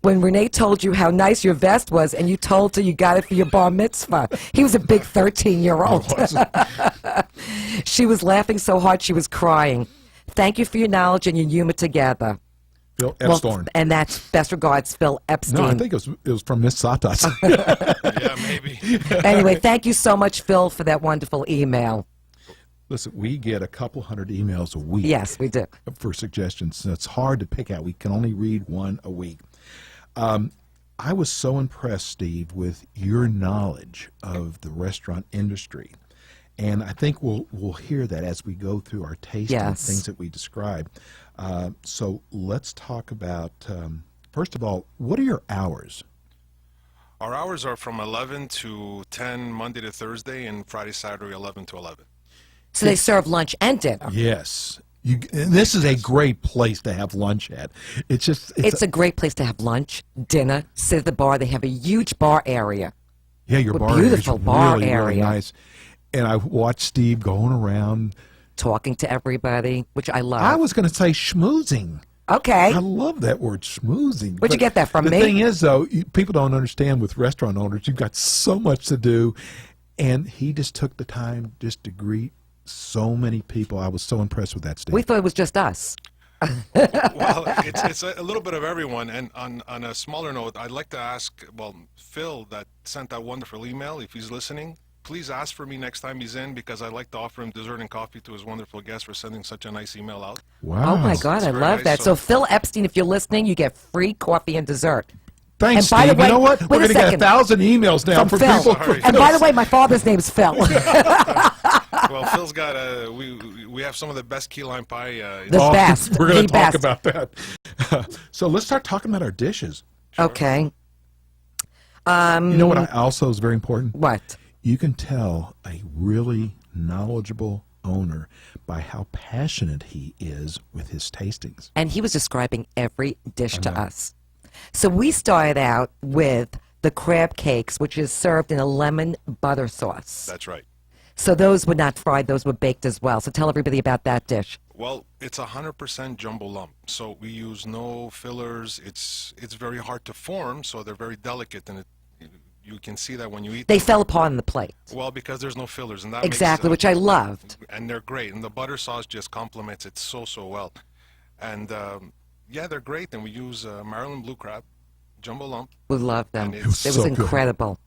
[SPEAKER 4] when Renee told you how nice your vest was, and you told her you got it for your bar mitzvah. He was a big 13-year-old. She was laughing so hard she was crying. Thank you for your knowledge and your humor together.
[SPEAKER 3] Phil Epstein.
[SPEAKER 4] And that's best regards, Phil Epstein.
[SPEAKER 3] No, I think it was from Miss Satas.
[SPEAKER 8] Yeah, maybe.
[SPEAKER 4] Anyway, thank you so much, Phil, for that wonderful email.
[SPEAKER 3] Listen, we get a couple hundred emails a week.
[SPEAKER 4] Yes, we do.
[SPEAKER 3] For suggestions. So it's hard to pick out. We can only read one a week. I was so impressed, Steve, with your knowledge of the restaurant industry. And I think we'll hear that as we go through our tasting,
[SPEAKER 4] Yes.
[SPEAKER 3] things that we describe. So let's talk about, first of all, what are your hours?
[SPEAKER 8] Our hours are from 11 to 10 Monday to Thursday, and Friday, Saturday, 11 to 11.
[SPEAKER 4] So they serve lunch and dinner.
[SPEAKER 3] Yes. And this is a great place to have lunch at.
[SPEAKER 4] It's a great place to have lunch, dinner, sit at the bar. They have a huge bar area.
[SPEAKER 3] Yeah, your
[SPEAKER 4] a
[SPEAKER 3] bar area is
[SPEAKER 4] beautiful bar
[SPEAKER 3] really,
[SPEAKER 4] area.
[SPEAKER 3] really nice. and I watched Steve going around.
[SPEAKER 4] Talking to everybody, which I love.
[SPEAKER 3] I was going to say schmoozing.
[SPEAKER 4] Okay.
[SPEAKER 3] I love that word, schmoozing.
[SPEAKER 4] Where'd you get that from,
[SPEAKER 3] the
[SPEAKER 4] me?
[SPEAKER 3] The thing is, though, people don't understand with restaurant owners, you've got so much to do, and he just took the time just to greet so many people. I was so impressed with that, Steve.
[SPEAKER 4] We thought it was just us.
[SPEAKER 8] Well, it's a little bit of everyone. And on a smaller note, I'd like to ask, Phil that sent that wonderful email, if he's listening, please ask for me next time he's in, because I'd like to offer him dessert and coffee to his wonderful guest for sending such a nice email out.
[SPEAKER 3] Wow.
[SPEAKER 4] Oh, my God, I
[SPEAKER 8] very
[SPEAKER 4] love
[SPEAKER 8] nice.
[SPEAKER 4] that. So, Phil Epstein, if you're listening, you get free coffee and dessert.
[SPEAKER 3] Thanks,
[SPEAKER 4] And by the
[SPEAKER 3] Steve.
[SPEAKER 4] way-
[SPEAKER 3] you know what?
[SPEAKER 4] wait
[SPEAKER 3] We're
[SPEAKER 4] a
[SPEAKER 3] going to get
[SPEAKER 4] second.
[SPEAKER 3] 1,000 emails now
[SPEAKER 4] From
[SPEAKER 3] from
[SPEAKER 4] Phil.
[SPEAKER 3] people.
[SPEAKER 8] Sorry.
[SPEAKER 4] And by the way, my father's name's Phil.
[SPEAKER 8] Well, Phil's got we have some of the best key lime pie.
[SPEAKER 4] The best.
[SPEAKER 3] We're going
[SPEAKER 4] The
[SPEAKER 3] to talk
[SPEAKER 4] best.
[SPEAKER 3] about that. So let's start talking about our dishes.
[SPEAKER 4] Okay.
[SPEAKER 3] You know what I also is very important?
[SPEAKER 4] What?
[SPEAKER 3] You can tell a really knowledgeable owner by how passionate he is with his tastings.
[SPEAKER 4] And he was describing every dish to us. So we started out with the crab cakes, which is served in a lemon butter sauce.
[SPEAKER 8] That's right.
[SPEAKER 4] So those were not fried; those were baked as well. So tell everybody about that dish.
[SPEAKER 8] Well, it's 100% jumbo lump, so we use no fillers. It's very hard to form, so they're very delicate, and you can see that when you eat
[SPEAKER 4] They
[SPEAKER 8] them.
[SPEAKER 4] fell apart on the plate.
[SPEAKER 8] Well, because there's no fillers, and that
[SPEAKER 4] Exactly,
[SPEAKER 8] makes,
[SPEAKER 4] which I loved.
[SPEAKER 8] and they're great, and the butter sauce just complements it so well. And yeah, they're great, and we use Maryland blue crab, jumbo lump.
[SPEAKER 4] We loved them.
[SPEAKER 8] And
[SPEAKER 4] It
[SPEAKER 8] it
[SPEAKER 4] was
[SPEAKER 8] was
[SPEAKER 3] so good.
[SPEAKER 4] incredible.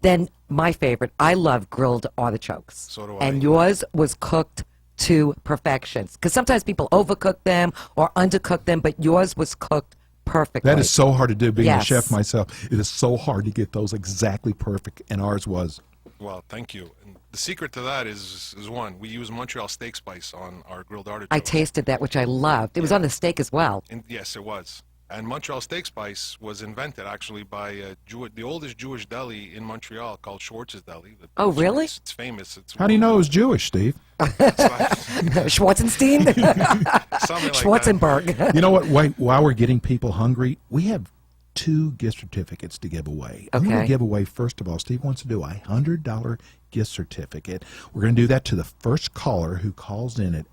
[SPEAKER 4] Then my favorite, I love grilled artichokes.
[SPEAKER 8] So do I.
[SPEAKER 4] And yours was cooked to perfection. Because sometimes people overcook them or undercook them, but yours was cooked perfectly.
[SPEAKER 3] That is so hard to do, being a
[SPEAKER 4] Yes.
[SPEAKER 3] chef myself. It is so hard to get those exactly perfect, and ours was.
[SPEAKER 8] Well, thank you. And the secret to that is one, we use Montreal steak spice on our grilled artichokes.
[SPEAKER 4] I tasted that, which I loved. It was on the steak as well.
[SPEAKER 8] And yes, it was. And Montreal steak spice was invented actually by the oldest Jewish deli in Montreal called Schwartz's Deli.
[SPEAKER 4] Oh, really?
[SPEAKER 8] It's famous. It's
[SPEAKER 3] How do you know it was Jewish, Steve?
[SPEAKER 4] Schwarzenstein?
[SPEAKER 8] something like that.
[SPEAKER 4] Schwarzenberg.
[SPEAKER 3] You know what? While we're getting people hungry, we have 2 gift certificates to give away. We're going
[SPEAKER 4] Okay.
[SPEAKER 3] to give away, first of all, Steve wants to do a $100 gift certificate. We're going to do that to the first caller who calls in at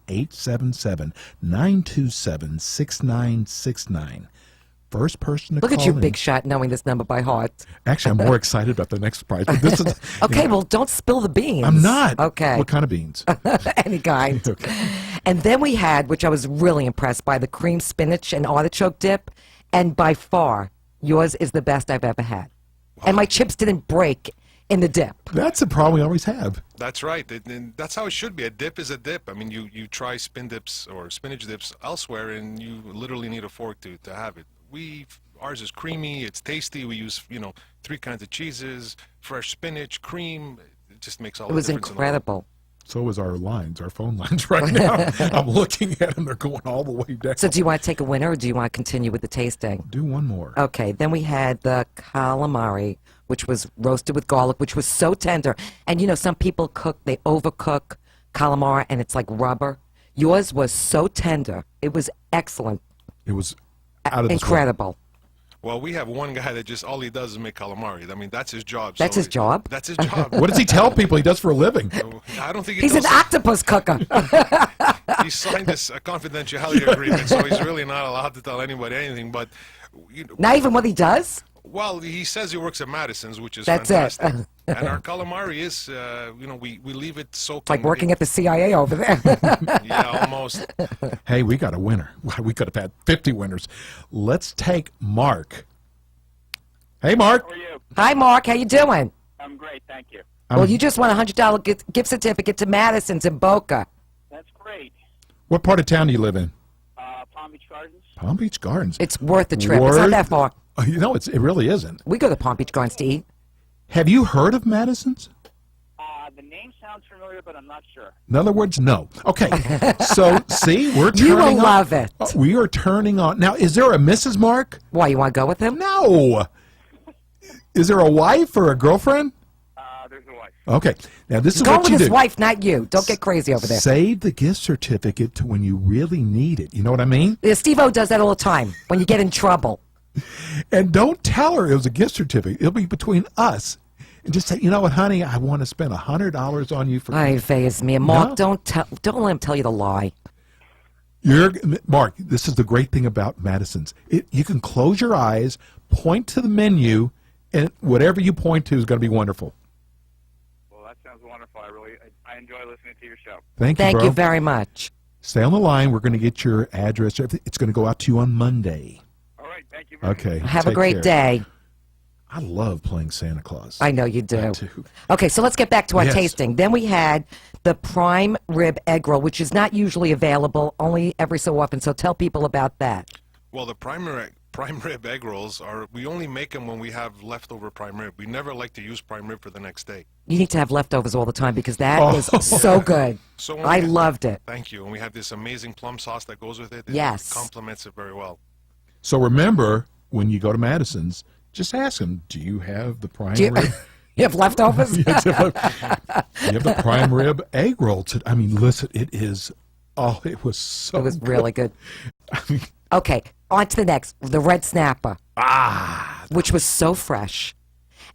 [SPEAKER 3] 877-927-6969. First person to
[SPEAKER 4] Look
[SPEAKER 3] call
[SPEAKER 4] at you,
[SPEAKER 3] in.
[SPEAKER 4] big shot, knowing this number by heart.
[SPEAKER 3] Actually, I'm more excited about the next prize. But this is,
[SPEAKER 4] Okay, well, don't spill the beans.
[SPEAKER 3] I'm not.
[SPEAKER 4] Okay.
[SPEAKER 3] What kind of beans?
[SPEAKER 4] Any kind.
[SPEAKER 3] Okay.
[SPEAKER 4] And then we had, which I was really impressed by, the cream spinach and artichoke dip. And by far, yours is the best I've ever had. And my chips didn't break in the dip.
[SPEAKER 3] That's the problem we always have.
[SPEAKER 8] That's right. And that's how it should be. A dip is a dip. I mean, you try spin dips or spinach dips elsewhere, and you literally need a fork to have it. Ours is creamy. It's tasty. We use 3 kinds of cheeses, fresh spinach, cream. It just makes all
[SPEAKER 4] It
[SPEAKER 8] the
[SPEAKER 4] was
[SPEAKER 8] difference in the world.
[SPEAKER 4] incredible.
[SPEAKER 3] So is our phone lines right now. I'm looking at them. They're going all the way down.
[SPEAKER 4] So do you want to take a winner or do you want to continue with the tasting?
[SPEAKER 3] Do one more.
[SPEAKER 4] Okay, then we had the calamari, which was roasted with garlic, which was so tender. And some people they overcook calamari and it's like rubber. Yours was so tender. It was excellent.
[SPEAKER 3] It was out of this world.
[SPEAKER 4] Incredible.
[SPEAKER 8] Well, we have one guy that just all he does is make calamari. I mean, that's his job.
[SPEAKER 4] That's his job?
[SPEAKER 8] That's his job.
[SPEAKER 3] What does he tell people he does for a living?
[SPEAKER 8] I don't think he
[SPEAKER 4] He's an
[SPEAKER 8] tells-
[SPEAKER 4] octopus cooker.
[SPEAKER 8] He signed this confidentiality agreement, so he's really not allowed to tell anybody anything. But
[SPEAKER 4] Not even what he does?
[SPEAKER 8] well, he says he works at Madison's, which is
[SPEAKER 4] That's it.
[SPEAKER 8] fantastic. And our calamari is, we leave it soaking.
[SPEAKER 4] It's like working at the CIA over there.
[SPEAKER 8] Yeah, almost.
[SPEAKER 3] Hey, we got a winner. We could have had 50 winners. Let's take Mark. Hey, Mark.
[SPEAKER 1] How are you?
[SPEAKER 4] Hi, Mark. How you doing?
[SPEAKER 1] I'm great, thank you.
[SPEAKER 4] Well, you just won a $100 gift certificate to Madison's in Boca.
[SPEAKER 1] That's great.
[SPEAKER 3] What part of town do you live in?
[SPEAKER 1] Palm Beach Gardens?
[SPEAKER 3] Palm Beach Gardens.
[SPEAKER 4] It's worth the trip. It's not that far.
[SPEAKER 3] It really isn't.
[SPEAKER 4] We go to Palm Beach Gardens to eat.
[SPEAKER 3] Have you heard of Madison's?
[SPEAKER 1] The name sounds familiar, but I'm not sure.
[SPEAKER 3] In other words, no. Okay. So, see, we're turning
[SPEAKER 4] You will
[SPEAKER 3] on.
[SPEAKER 4] love it.
[SPEAKER 3] We are turning on. Now, is there a Mrs. Mark?
[SPEAKER 4] Why, you want to go with him?
[SPEAKER 3] No. Is there a wife or a girlfriend?
[SPEAKER 1] There's a wife.
[SPEAKER 3] Okay. Now, this is
[SPEAKER 4] Go
[SPEAKER 3] what
[SPEAKER 4] with
[SPEAKER 3] you
[SPEAKER 4] his
[SPEAKER 3] do.
[SPEAKER 4] wife, not you. Don't get crazy over there.
[SPEAKER 3] Save the gift certificate to when you really need it. You know what I mean?
[SPEAKER 4] Steve-O does that all the time when you get in trouble.
[SPEAKER 3] And don't tell her it was a gift certificate. It'll be between us. and just say, you know what, honey, I want to spend $100 on you for.
[SPEAKER 4] I phase me. And Mark,
[SPEAKER 3] No.
[SPEAKER 4] don't let him tell you to lie.
[SPEAKER 3] Mark, this is the great thing about Madison's. You can close your eyes, point to the menu, and whatever you point to is going to be wonderful.
[SPEAKER 9] Well, that sounds wonderful. I enjoy listening to your show.
[SPEAKER 3] Thank you,
[SPEAKER 4] Thank
[SPEAKER 3] bro.
[SPEAKER 4] you very much.
[SPEAKER 3] Stay on the line. We're going to get your address. It's going to go out to you on Monday.
[SPEAKER 9] All right, thank you very much.
[SPEAKER 3] Okay.
[SPEAKER 4] Have a
[SPEAKER 3] take
[SPEAKER 4] great
[SPEAKER 3] care.
[SPEAKER 4] day.
[SPEAKER 3] I love playing Santa Claus.
[SPEAKER 4] I know you do.
[SPEAKER 3] I do.
[SPEAKER 4] Okay, so let's get back to our
[SPEAKER 3] Yes.
[SPEAKER 4] tasting. Then we had the prime rib egg roll, which is not usually available, only every so often. So tell people about that.
[SPEAKER 8] Well, the prime rib egg rolls we only make them when we have leftover prime rib. We never like to use prime rib for the next day.
[SPEAKER 4] You need to have leftovers all the time because that is so good.
[SPEAKER 8] So
[SPEAKER 4] I loved it.
[SPEAKER 8] Thank you. And we have this amazing plum sauce that goes with it.
[SPEAKER 4] Yes.
[SPEAKER 8] It complements it very well.
[SPEAKER 3] So remember, when you go to Madison's, just ask them, do you have the prime
[SPEAKER 4] Do you,
[SPEAKER 3] rib?
[SPEAKER 4] you have leftovers?
[SPEAKER 3] You have the prime rib egg roll. I mean, listen, it was so
[SPEAKER 4] It was
[SPEAKER 3] good.
[SPEAKER 4] really good. Okay, on to the next. The red snapper. Which was so fresh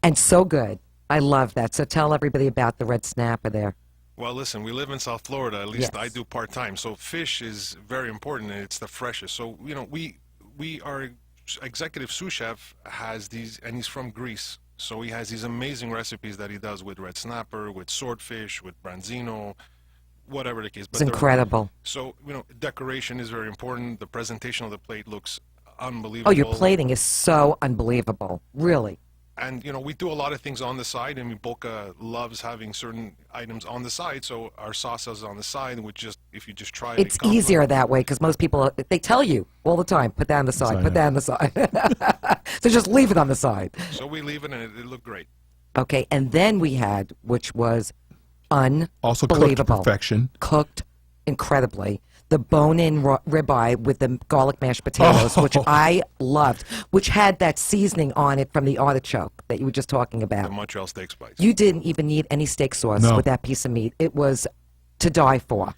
[SPEAKER 4] and so good. I love that. So tell everybody about the red snapper there.
[SPEAKER 8] Well, listen, we live in South Florida. At least
[SPEAKER 4] Yes.
[SPEAKER 8] I do part-time. So fish is very important, and it's the freshest. So, our executive sous chef has these, and he's from Greece. So he has these amazing recipes that he does with red snapper, with swordfish, with branzino, whatever the case.
[SPEAKER 4] It's incredible.
[SPEAKER 8] So, decoration is very important. The presentation of the plate looks unbelievable.
[SPEAKER 4] Oh, your plating is so unbelievable. Really.
[SPEAKER 8] And, we do a lot of things on the side, and Boca loves having certain items on the side, so our sauce is on the side, if you just try it.
[SPEAKER 4] It's easier that way because most people, they tell you all the time, put that on the side, put that on the side. So just leave it on the side.
[SPEAKER 8] So we leave it, and it looked great.
[SPEAKER 4] Okay, and then we had, which was unbelievable.
[SPEAKER 3] Also cooked to perfection.
[SPEAKER 4] Cooked incredibly. The bone-in ribeye with the garlic mashed potatoes, which I loved, which had that seasoning on it from the artichoke that you were just talking
[SPEAKER 8] The
[SPEAKER 4] about.
[SPEAKER 8] Montreal steak spice.
[SPEAKER 4] You didn't even need any steak sauce
[SPEAKER 3] No.
[SPEAKER 4] with that piece of meat. It was to die for.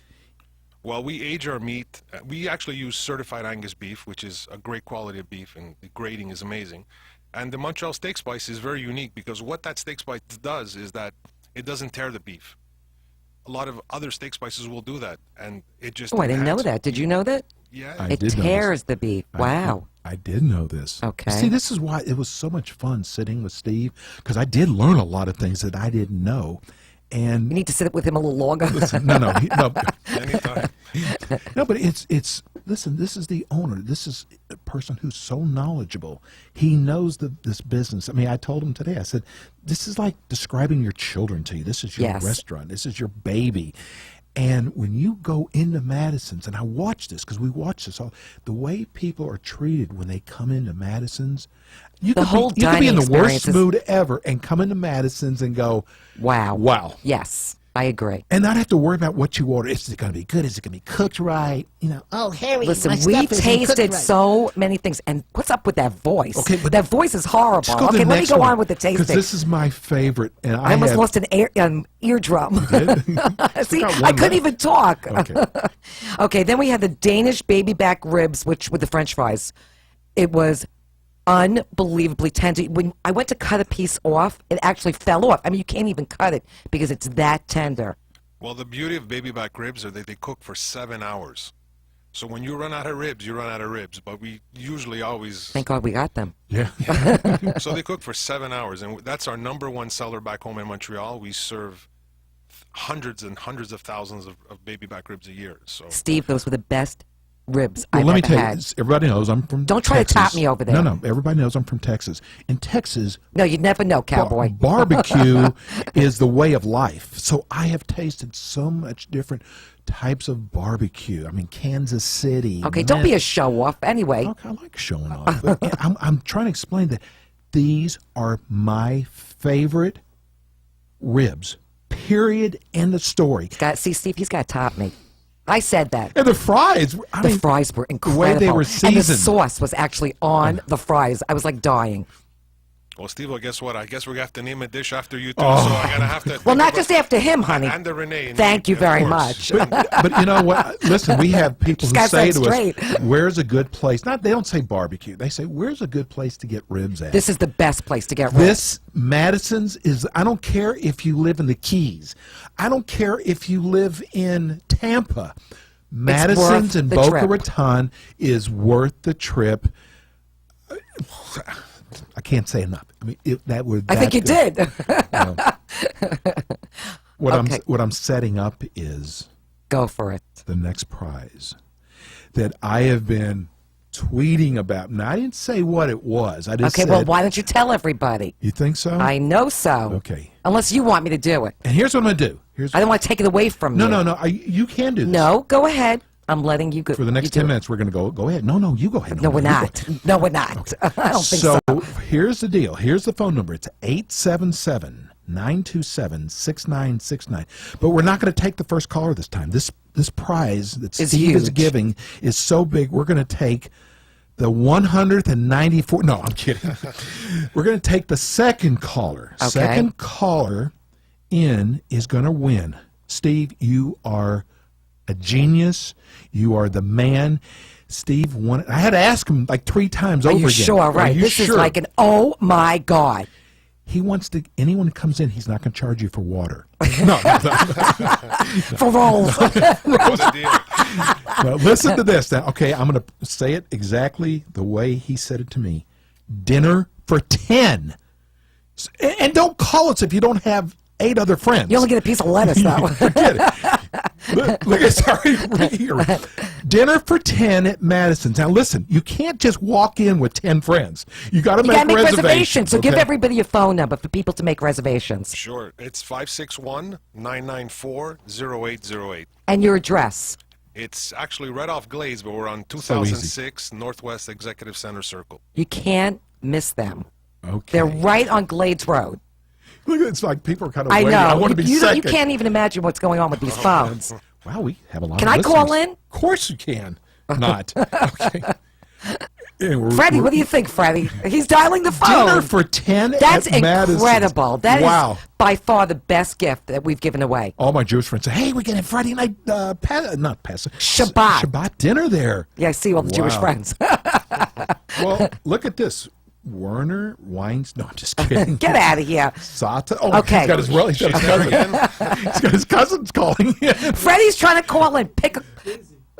[SPEAKER 8] Well, we age our meat. We actually use certified Angus beef, which is a great quality of beef, and the grading is amazing. And the Montreal steak spice is very unique because what that steak spice does is that it doesn't tear the beef. A lot of other steak spices will do that, and it just.
[SPEAKER 4] Oh, I didn't know
[SPEAKER 8] enhances-
[SPEAKER 4] that. Did you know that?
[SPEAKER 8] Yeah.
[SPEAKER 3] I
[SPEAKER 4] It
[SPEAKER 3] did know this.
[SPEAKER 4] tears the beef. Wow.
[SPEAKER 3] I did know this.
[SPEAKER 4] Okay.
[SPEAKER 3] See, this is why it was so much fun sitting with Steve, because I did learn a lot of things that I didn't know. And
[SPEAKER 4] You need to sit with him a little longer.
[SPEAKER 3] listen, no,
[SPEAKER 8] Anytime.
[SPEAKER 3] no, but it's listen. This is the owner. This is a person who's so knowledgeable. He knows this business. I mean, I told him today. I said, "This is like describing your children to you. This is your
[SPEAKER 4] Yes.
[SPEAKER 3] restaurant. This is your baby." And when you go into Madison's, and I watch this because we watch this all, the way people are treated when they come into Madison's, you
[SPEAKER 4] The
[SPEAKER 3] could
[SPEAKER 4] whole
[SPEAKER 3] be, you could be in
[SPEAKER 4] dining
[SPEAKER 3] the worst
[SPEAKER 4] experience is-
[SPEAKER 3] mood ever and come into Madison's and go,
[SPEAKER 4] Wow.
[SPEAKER 3] wow.
[SPEAKER 4] Yes, I agree.
[SPEAKER 3] And not have to worry about what you order. Is it going to be good? Is it going to be cooked right?
[SPEAKER 10] Oh, Harry,
[SPEAKER 4] Listen,
[SPEAKER 10] my
[SPEAKER 4] we
[SPEAKER 10] stuff isn't
[SPEAKER 4] tasted
[SPEAKER 10] cooked right.
[SPEAKER 4] so many things. And what's up with that voice?
[SPEAKER 3] Okay, but-
[SPEAKER 4] that voice is horrible.
[SPEAKER 3] Just go to
[SPEAKER 4] Okay,
[SPEAKER 3] the
[SPEAKER 4] let me
[SPEAKER 3] next
[SPEAKER 4] go
[SPEAKER 3] one,
[SPEAKER 4] on with the tasting.
[SPEAKER 3] because this is my favorite. And
[SPEAKER 4] I almost
[SPEAKER 3] have,
[SPEAKER 4] lost an eardrum. See,
[SPEAKER 3] got
[SPEAKER 4] I
[SPEAKER 3] one
[SPEAKER 4] couldn't
[SPEAKER 3] left.
[SPEAKER 4] even talk.
[SPEAKER 3] Okay.
[SPEAKER 4] Okay, then we had the Danish baby back ribs, which with the French fries. It was unbelievably tender. When I went to cut a piece off, it actually fell off. I mean, you can't even cut it because it's that tender.
[SPEAKER 8] Well, the beauty of baby back ribs are that they cook for 7 hours. So when you run out of ribs, you run out of ribs. But we usually always.
[SPEAKER 4] Thank God we got them.
[SPEAKER 3] Yeah.
[SPEAKER 8] So they cook for 7 hours, and that's our number one seller back home in Montreal. We serve hundreds and hundreds of thousands of baby back ribs a year. So
[SPEAKER 4] Steve, those were the best ribs
[SPEAKER 3] Well,
[SPEAKER 4] I've
[SPEAKER 3] let me
[SPEAKER 4] ever
[SPEAKER 3] tell you,
[SPEAKER 4] had.
[SPEAKER 3] everybody knows I'm from
[SPEAKER 4] Don't try to
[SPEAKER 3] Texas.
[SPEAKER 4] top me over there.
[SPEAKER 3] No, everybody knows I'm from Texas. In Texas,
[SPEAKER 4] No, you'd never know, cowboy.
[SPEAKER 3] barbecue is the way of life. So I have tasted so much different types of barbecue. I mean, Kansas City.
[SPEAKER 4] Okay, don't be a show off. Anyway,
[SPEAKER 3] Okay, I like showing off. But I'm trying to explain that these are my favorite ribs. Period. End of story.
[SPEAKER 4] see, Steve, he's got to top me. I said that.
[SPEAKER 3] And the fries. I
[SPEAKER 4] The
[SPEAKER 3] mean,
[SPEAKER 4] fries were
[SPEAKER 3] the
[SPEAKER 4] incredible.
[SPEAKER 3] way they were
[SPEAKER 4] And the
[SPEAKER 3] seasoned.
[SPEAKER 4] sauce was actually on the fries. I was like dying.
[SPEAKER 8] Well, Steve, guess what? I guess we're going to have to name a dish after you, too. So I'm going to have to...
[SPEAKER 4] Well, not just after him, honey.
[SPEAKER 8] And the Renee.
[SPEAKER 4] Thank you
[SPEAKER 8] of
[SPEAKER 4] very
[SPEAKER 8] course.
[SPEAKER 4] much.
[SPEAKER 3] But you know what? Listen, we have people who
[SPEAKER 4] Got
[SPEAKER 3] say
[SPEAKER 4] that
[SPEAKER 3] to
[SPEAKER 4] straight.
[SPEAKER 3] us, "Where's a good place?" They don't say barbecue. They say, "Where's a good place to get ribs at?"
[SPEAKER 4] This is the best place to get ribs.
[SPEAKER 3] This Madison's is. I don't care if you live in the Keys. I don't care if you live in Tampa. Madison's in
[SPEAKER 4] the
[SPEAKER 3] Boca
[SPEAKER 4] trip.
[SPEAKER 3] Raton is worth the trip. I can't say enough. I mean,
[SPEAKER 4] I think you did.
[SPEAKER 3] What I'm setting up is
[SPEAKER 4] Go for it.
[SPEAKER 3] the next prize that I have been tweeting about. Now, I didn't say what it was. I just
[SPEAKER 4] Okay,
[SPEAKER 3] said,
[SPEAKER 4] well, why don't you tell everybody?
[SPEAKER 3] You think so?
[SPEAKER 4] I know so.
[SPEAKER 3] Okay.
[SPEAKER 4] Unless you want me to do it.
[SPEAKER 3] And here's what I'm going to do.
[SPEAKER 4] I don't want to take it away from you.
[SPEAKER 3] No. You can do this.
[SPEAKER 4] No, go ahead. I'm letting you go.
[SPEAKER 3] For the next 10 minutes, we're going to go ahead. No, you go ahead.
[SPEAKER 4] No, we're
[SPEAKER 3] you go
[SPEAKER 4] not.
[SPEAKER 3] ahead.
[SPEAKER 4] No, we're not. I don't think so.
[SPEAKER 3] So here's the deal. Here's the phone number. It's 877-927-6969. But we're not going to take the first caller this time. This prize that
[SPEAKER 4] Is
[SPEAKER 3] Steve is
[SPEAKER 4] huge.
[SPEAKER 3] giving is so big, we're going to take the 194. No, I'm kidding. We're going to take the second caller.
[SPEAKER 4] Okay.
[SPEAKER 3] Second caller in is going to win. Steve, you are a genius. You are the man. Steve won it. I had to ask him like 3 times
[SPEAKER 4] Are
[SPEAKER 3] over
[SPEAKER 4] you
[SPEAKER 3] again.
[SPEAKER 4] sure?
[SPEAKER 3] Are
[SPEAKER 4] Right.
[SPEAKER 3] you
[SPEAKER 4] This
[SPEAKER 3] sure?
[SPEAKER 4] is like an oh my God.
[SPEAKER 3] He wants to. Anyone who comes in, he's not going to charge you for water. No.
[SPEAKER 4] For rolls.
[SPEAKER 8] That's the deal.
[SPEAKER 3] Now, listen to this. Now, okay, I'm going to say it exactly the way he said it to me. Dinner for 10. And don't call us if you don't have 8 other friends.
[SPEAKER 4] You only get a piece of lettuce, though.
[SPEAKER 3] Forget it. Look, sorry, right here. Dinner for 10 at Madison's. Now, listen, you can't just walk in with 10 friends. You got to
[SPEAKER 4] You
[SPEAKER 3] make
[SPEAKER 4] got to make
[SPEAKER 3] reservations.
[SPEAKER 4] reservations. So give
[SPEAKER 3] okay?
[SPEAKER 4] everybody a phone number for people to make reservations.
[SPEAKER 8] Sure. It's 561-994-0808.
[SPEAKER 4] And your address.
[SPEAKER 8] It's actually right off Glades, but we're on
[SPEAKER 3] So easy.
[SPEAKER 8] 2006 Northwest Executive Center Circle.
[SPEAKER 4] You can't miss them.
[SPEAKER 3] Okay.
[SPEAKER 4] They're right on Glades Road.
[SPEAKER 3] Look, it's like people are kind of
[SPEAKER 4] I
[SPEAKER 3] waiting.
[SPEAKER 4] know.
[SPEAKER 3] I want to be
[SPEAKER 4] you
[SPEAKER 3] second.
[SPEAKER 4] can't even imagine what's going on with these phones.
[SPEAKER 3] Wow, we have a lot
[SPEAKER 4] Can
[SPEAKER 3] of
[SPEAKER 4] I call
[SPEAKER 3] listeners.
[SPEAKER 4] in?
[SPEAKER 3] Of course you can. Not. Okay. And
[SPEAKER 4] Freddie, what do you think, Freddie? He's dialing the phone.
[SPEAKER 3] Dinner for 10
[SPEAKER 4] That's
[SPEAKER 3] at Madison's.
[SPEAKER 4] incredible. That is
[SPEAKER 3] wow.
[SPEAKER 4] by far the best gift that we've given away.
[SPEAKER 3] All my Jewish friends say, "Hey, we're getting Friday night
[SPEAKER 4] Shabbat.
[SPEAKER 3] Shabbat dinner there."
[SPEAKER 4] Yeah, I see all the Jewish
[SPEAKER 3] Wow.
[SPEAKER 4] friends.
[SPEAKER 3] Well, look at this. Werner Weins. No, I'm just kidding.
[SPEAKER 4] Get out of here.
[SPEAKER 3] Sata. Oh,
[SPEAKER 4] Okay.
[SPEAKER 3] he's got his cousin. He's got his cousins calling in.
[SPEAKER 4] Freddie's trying to call in.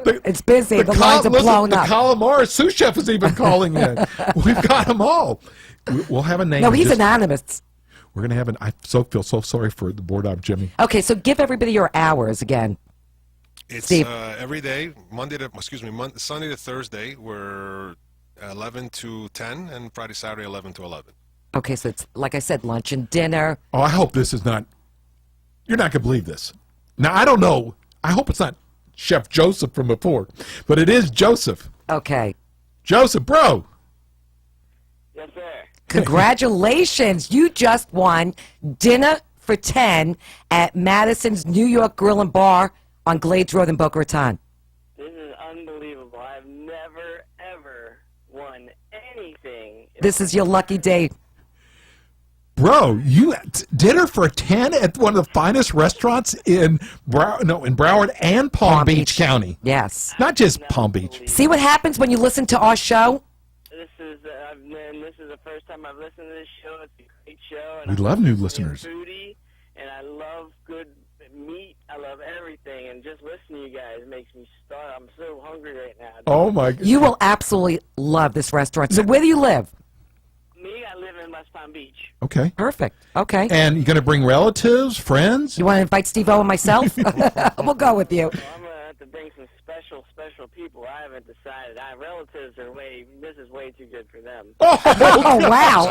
[SPEAKER 4] It's busy. The lines are
[SPEAKER 3] listen,
[SPEAKER 4] blown
[SPEAKER 3] the
[SPEAKER 4] up.
[SPEAKER 3] calamari sous chef is even calling in. We've got them all. We'll have a name.
[SPEAKER 4] No, he's
[SPEAKER 3] Just-
[SPEAKER 4] anonymous.
[SPEAKER 3] We're going to have an. I feel so sorry for the board op, Jimmy.
[SPEAKER 4] Okay, so give everybody your hours again.
[SPEAKER 8] It's
[SPEAKER 4] Steve.
[SPEAKER 8] every day, Sunday to Thursday, we're 11 to 10, and Friday, Saturday, 11 to 11.
[SPEAKER 4] Okay, so it's, like I said, lunch and dinner.
[SPEAKER 3] Oh, I hope this is not. You're not going to believe this. Now, I don't know. I hope it's not Chef Joseph from before, but it is Joseph.
[SPEAKER 4] Okay.
[SPEAKER 3] Joseph, bro.
[SPEAKER 9] Yes, sir.
[SPEAKER 4] Congratulations. You just won dinner for 10 at Madison's New York Grill and Bar on Glades Road in Boca Raton.
[SPEAKER 9] This is unbelievable. I've never, ever won anything.
[SPEAKER 4] This is your lucky day.
[SPEAKER 3] Bro, you dinner for 10 at one of the finest restaurants in Broward and Palm Beach County.
[SPEAKER 4] Yes.
[SPEAKER 3] Not just Palm Beach.
[SPEAKER 4] See what happens when you listen to our show?
[SPEAKER 9] This is the first time I've listened to this show. It's a great show.
[SPEAKER 3] We
[SPEAKER 9] And
[SPEAKER 3] love
[SPEAKER 9] I'm
[SPEAKER 3] new
[SPEAKER 9] a
[SPEAKER 3] listeners.
[SPEAKER 9] foodie, and I love good meat. I love everything, and just listening to you guys makes me start. I'm so hungry right now.
[SPEAKER 3] Oh my God.
[SPEAKER 4] You will absolutely love this restaurant. So where do you live?
[SPEAKER 9] Me, I live in West Palm Beach.
[SPEAKER 3] Okay.
[SPEAKER 4] Perfect. Okay.
[SPEAKER 3] And you're going to bring relatives, friends?
[SPEAKER 4] You want to invite Steve-O and myself? We'll go with you.
[SPEAKER 9] So I'm gonna have to bring some special people. I haven't decided. Relatives are this is way too good for them.
[SPEAKER 4] Oh, wow.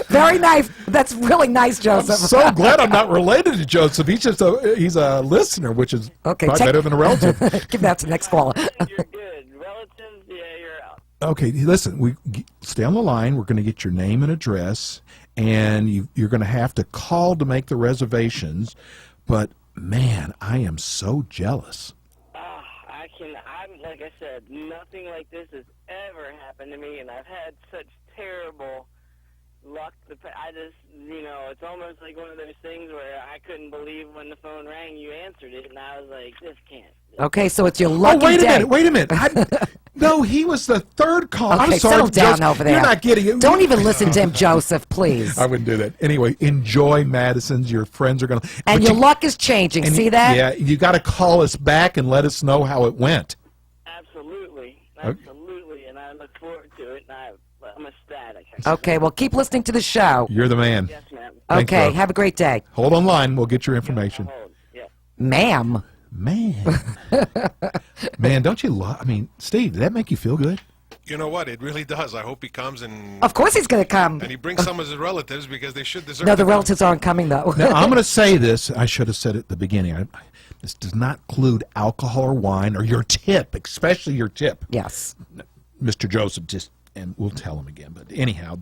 [SPEAKER 4] Very nice. That's really nice,
[SPEAKER 3] I'm
[SPEAKER 4] Joseph.
[SPEAKER 3] so glad I'm not related to Joseph. He's a listener, which is
[SPEAKER 4] Okay,
[SPEAKER 3] probably better than a relative.
[SPEAKER 4] Give that to the next caller.
[SPEAKER 9] You're good. Relatives, yeah, you're out.
[SPEAKER 3] Okay, listen, stay on the line. We're going to get your name and address, and you're going to have to call to make the reservations. But, man, I am so jealous.
[SPEAKER 9] I'm like I said, nothing like this has ever happened to me, and I've had such terrible luck. I just, it's almost like one of those things where I couldn't believe when the phone rang, you answered it, and I was like, this can't.
[SPEAKER 4] Okay, so it's your lucky
[SPEAKER 3] wait
[SPEAKER 4] day.
[SPEAKER 3] a minute. No, he was the third call.
[SPEAKER 4] Okay,
[SPEAKER 3] I'm sorry,
[SPEAKER 4] settle down
[SPEAKER 3] Joseph,
[SPEAKER 4] over there.
[SPEAKER 3] You're not getting it.
[SPEAKER 4] Don't even listen to him, Joseph, please.
[SPEAKER 3] I wouldn't do that. Anyway, enjoy Madison's. Your friends are going to...
[SPEAKER 4] And your luck is changing. See that?
[SPEAKER 3] Yeah, you got to call us back and let us know how it went.
[SPEAKER 9] Absolutely. And I look forward to it, and I'm ecstatic.
[SPEAKER 4] Okay, well, keep listening to the show.
[SPEAKER 3] You're the man.
[SPEAKER 9] Yes, ma'am.
[SPEAKER 3] Thanks,
[SPEAKER 4] Okay,
[SPEAKER 3] bro.
[SPEAKER 4] have a great day.
[SPEAKER 3] Hold on line. We'll get your information.
[SPEAKER 9] Yeah.
[SPEAKER 4] Ma'am.
[SPEAKER 3] Man. Man, don't you love... I mean, Steve, did that make you feel good?
[SPEAKER 8] You know what? It really does. I hope he comes and
[SPEAKER 4] Of course he's going to come.
[SPEAKER 8] he brings some of his relatives because they should deserve.
[SPEAKER 4] No, the
[SPEAKER 8] to come.
[SPEAKER 4] relatives aren't coming, though.
[SPEAKER 3] Now, I'm going to say this. I should have said it at the beginning. This does not include alcohol or wine or your tip, especially your tip.
[SPEAKER 4] Yes.
[SPEAKER 3] Mr. Joseph and we'll tell him again. But anyhow,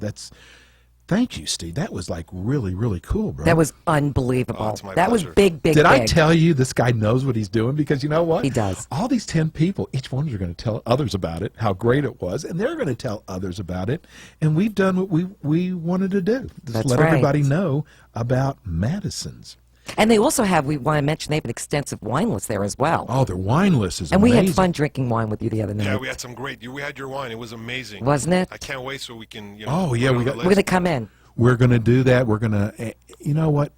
[SPEAKER 3] thank you, Steve. That was like really, really cool, bro.
[SPEAKER 4] That was unbelievable.
[SPEAKER 8] Oh, it's my
[SPEAKER 4] that was
[SPEAKER 8] pleasure.
[SPEAKER 4] big.
[SPEAKER 3] Did I tell you this guy knows what he's doing? Because you know what?
[SPEAKER 4] He does.
[SPEAKER 3] All these 10 people, each one are going to tell others about it, how great it was, and they're going to tell others about it. And we've done what we wanted to do. Just
[SPEAKER 4] That's
[SPEAKER 3] let
[SPEAKER 4] right.
[SPEAKER 3] everybody know about Madison's.
[SPEAKER 4] And they also have, we want to mention, they have an extensive wine list there as well.
[SPEAKER 3] Oh, their wine list is
[SPEAKER 4] and
[SPEAKER 3] amazing.
[SPEAKER 4] we had fun drinking wine with you the other night.
[SPEAKER 8] Yeah, we had some great. We had your wine. It was amazing.
[SPEAKER 4] Wasn't it?
[SPEAKER 8] I can't wait so we can.
[SPEAKER 3] Oh, yeah,
[SPEAKER 8] put it
[SPEAKER 3] we
[SPEAKER 8] on the
[SPEAKER 3] got-
[SPEAKER 4] We're going to
[SPEAKER 8] list.
[SPEAKER 4] come in.
[SPEAKER 3] We're going to do that. We're going to, you know what?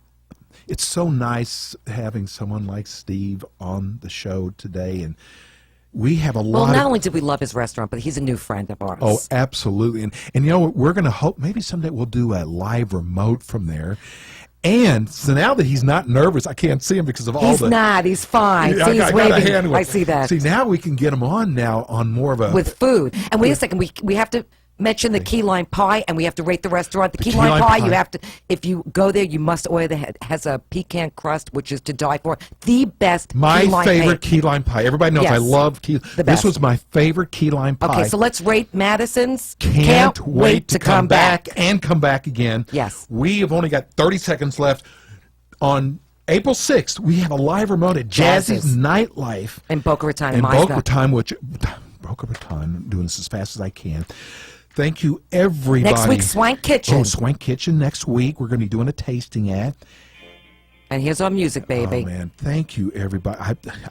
[SPEAKER 3] It's so nice having someone like Steve on the show today. And we have a
[SPEAKER 4] Well,
[SPEAKER 3] lot
[SPEAKER 4] not
[SPEAKER 3] of...
[SPEAKER 4] only did we love his restaurant, but he's a new friend of ours.
[SPEAKER 3] Oh, absolutely. And you know what? We're going to hope maybe someday we'll do a live remote from there. And so now that he's not nervous, I can't see him because of all
[SPEAKER 4] He's
[SPEAKER 3] the...
[SPEAKER 4] not. He's fine.
[SPEAKER 3] Yeah,
[SPEAKER 4] See, he's
[SPEAKER 3] I got a
[SPEAKER 4] waving.
[SPEAKER 3] hand with-
[SPEAKER 4] I see that.
[SPEAKER 3] See, now we can get him on now on more of a...
[SPEAKER 4] With food. And wait a second. We have to mention the key lime pie, and we have to rate the restaurant. The key
[SPEAKER 3] key
[SPEAKER 4] lime
[SPEAKER 3] lime
[SPEAKER 4] pie,
[SPEAKER 3] pie.
[SPEAKER 4] you have to, if you go there, you must order has a pecan crust, which is to die for. The best
[SPEAKER 3] My
[SPEAKER 4] key lime
[SPEAKER 3] favorite
[SPEAKER 4] pie.
[SPEAKER 3] key lime pie. Everybody knows I
[SPEAKER 4] Yes.
[SPEAKER 3] love key...
[SPEAKER 4] The
[SPEAKER 3] This
[SPEAKER 4] best.
[SPEAKER 3] was my favorite key lime pie.
[SPEAKER 4] Okay, so let's rate Madison's.
[SPEAKER 3] Can't wait to come back and come back again.
[SPEAKER 4] Yes.
[SPEAKER 3] We have only got 30 seconds left. On April 6th, we have a live remote at Jazzy's
[SPEAKER 4] Jazz's.
[SPEAKER 3] Nightlife.
[SPEAKER 4] In Boca Raton,
[SPEAKER 3] In
[SPEAKER 4] Boca
[SPEAKER 3] Boca Raton, Boca Raton, I'm doing this as fast as I can. Thank you, everybody.
[SPEAKER 4] Next week, Swank Kitchen.
[SPEAKER 3] Oh, Swank Kitchen next week. We're going to be doing a tasting at.
[SPEAKER 4] And here's our music, baby.
[SPEAKER 3] Oh, man. Thank you, everybody.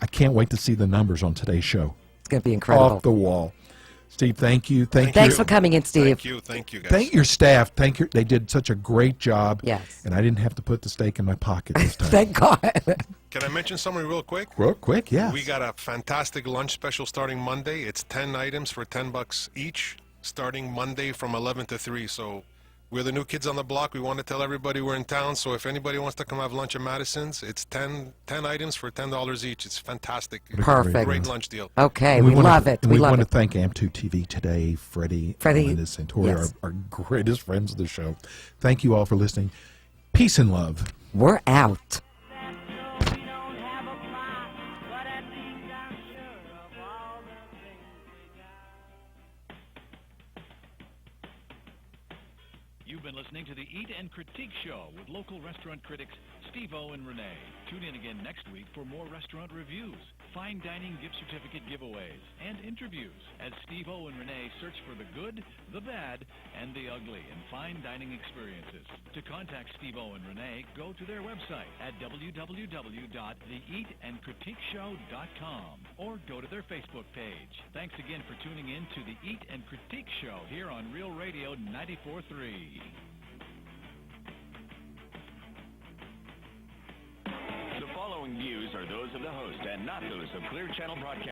[SPEAKER 3] I can't wait to see the numbers on today's show.
[SPEAKER 4] It's going to be incredible.
[SPEAKER 3] Off the wall. Steve, thank you. Thanks
[SPEAKER 4] for coming in, Steve.
[SPEAKER 8] Thank you, guys.
[SPEAKER 3] Thank your staff. They did such a great job.
[SPEAKER 4] Yes.
[SPEAKER 3] And I didn't have to put the steak in my pocket this time.
[SPEAKER 4] Thank God.
[SPEAKER 8] Can I mention something real quick?
[SPEAKER 3] Real quick, yeah.
[SPEAKER 8] We got a fantastic lunch special starting Monday. It's 10 items for $10 each, starting Monday from 11 to 3. So we're the new kids on the block. We want to tell everybody we're in town. So if anybody wants to come have lunch at Madison's, it's 10 items for $10 each. It's fantastic.
[SPEAKER 4] Perfect.
[SPEAKER 8] Great lunch deal.
[SPEAKER 4] Okay, we love it.
[SPEAKER 3] And
[SPEAKER 4] We
[SPEAKER 3] we
[SPEAKER 4] love
[SPEAKER 3] want
[SPEAKER 4] it.
[SPEAKER 3] to thank Am2 TV today, Freddie and Santori,
[SPEAKER 4] yes.
[SPEAKER 3] our greatest friends of the show. Thank you all for listening. Peace and love.
[SPEAKER 4] We're out.
[SPEAKER 2] You've been listening to the Eat and Critique Show with local restaurant critics Steve-O and Renee. Tune in again next week for more restaurant reviews, fine dining gift certificate giveaways, and interviews as Steve-O and Renee search for the good, the bad, and the ugly in fine dining experiences. To contact Steve-O and Renee, go to their website at www.theeatandcritiqueshow.com or go to their Facebook page. Thanks again for tuning in to the Eat and Critique Show here on Real Radio 94.3.
[SPEAKER 10] The following views are those of the host and not those of Clear Channel Broadcasting.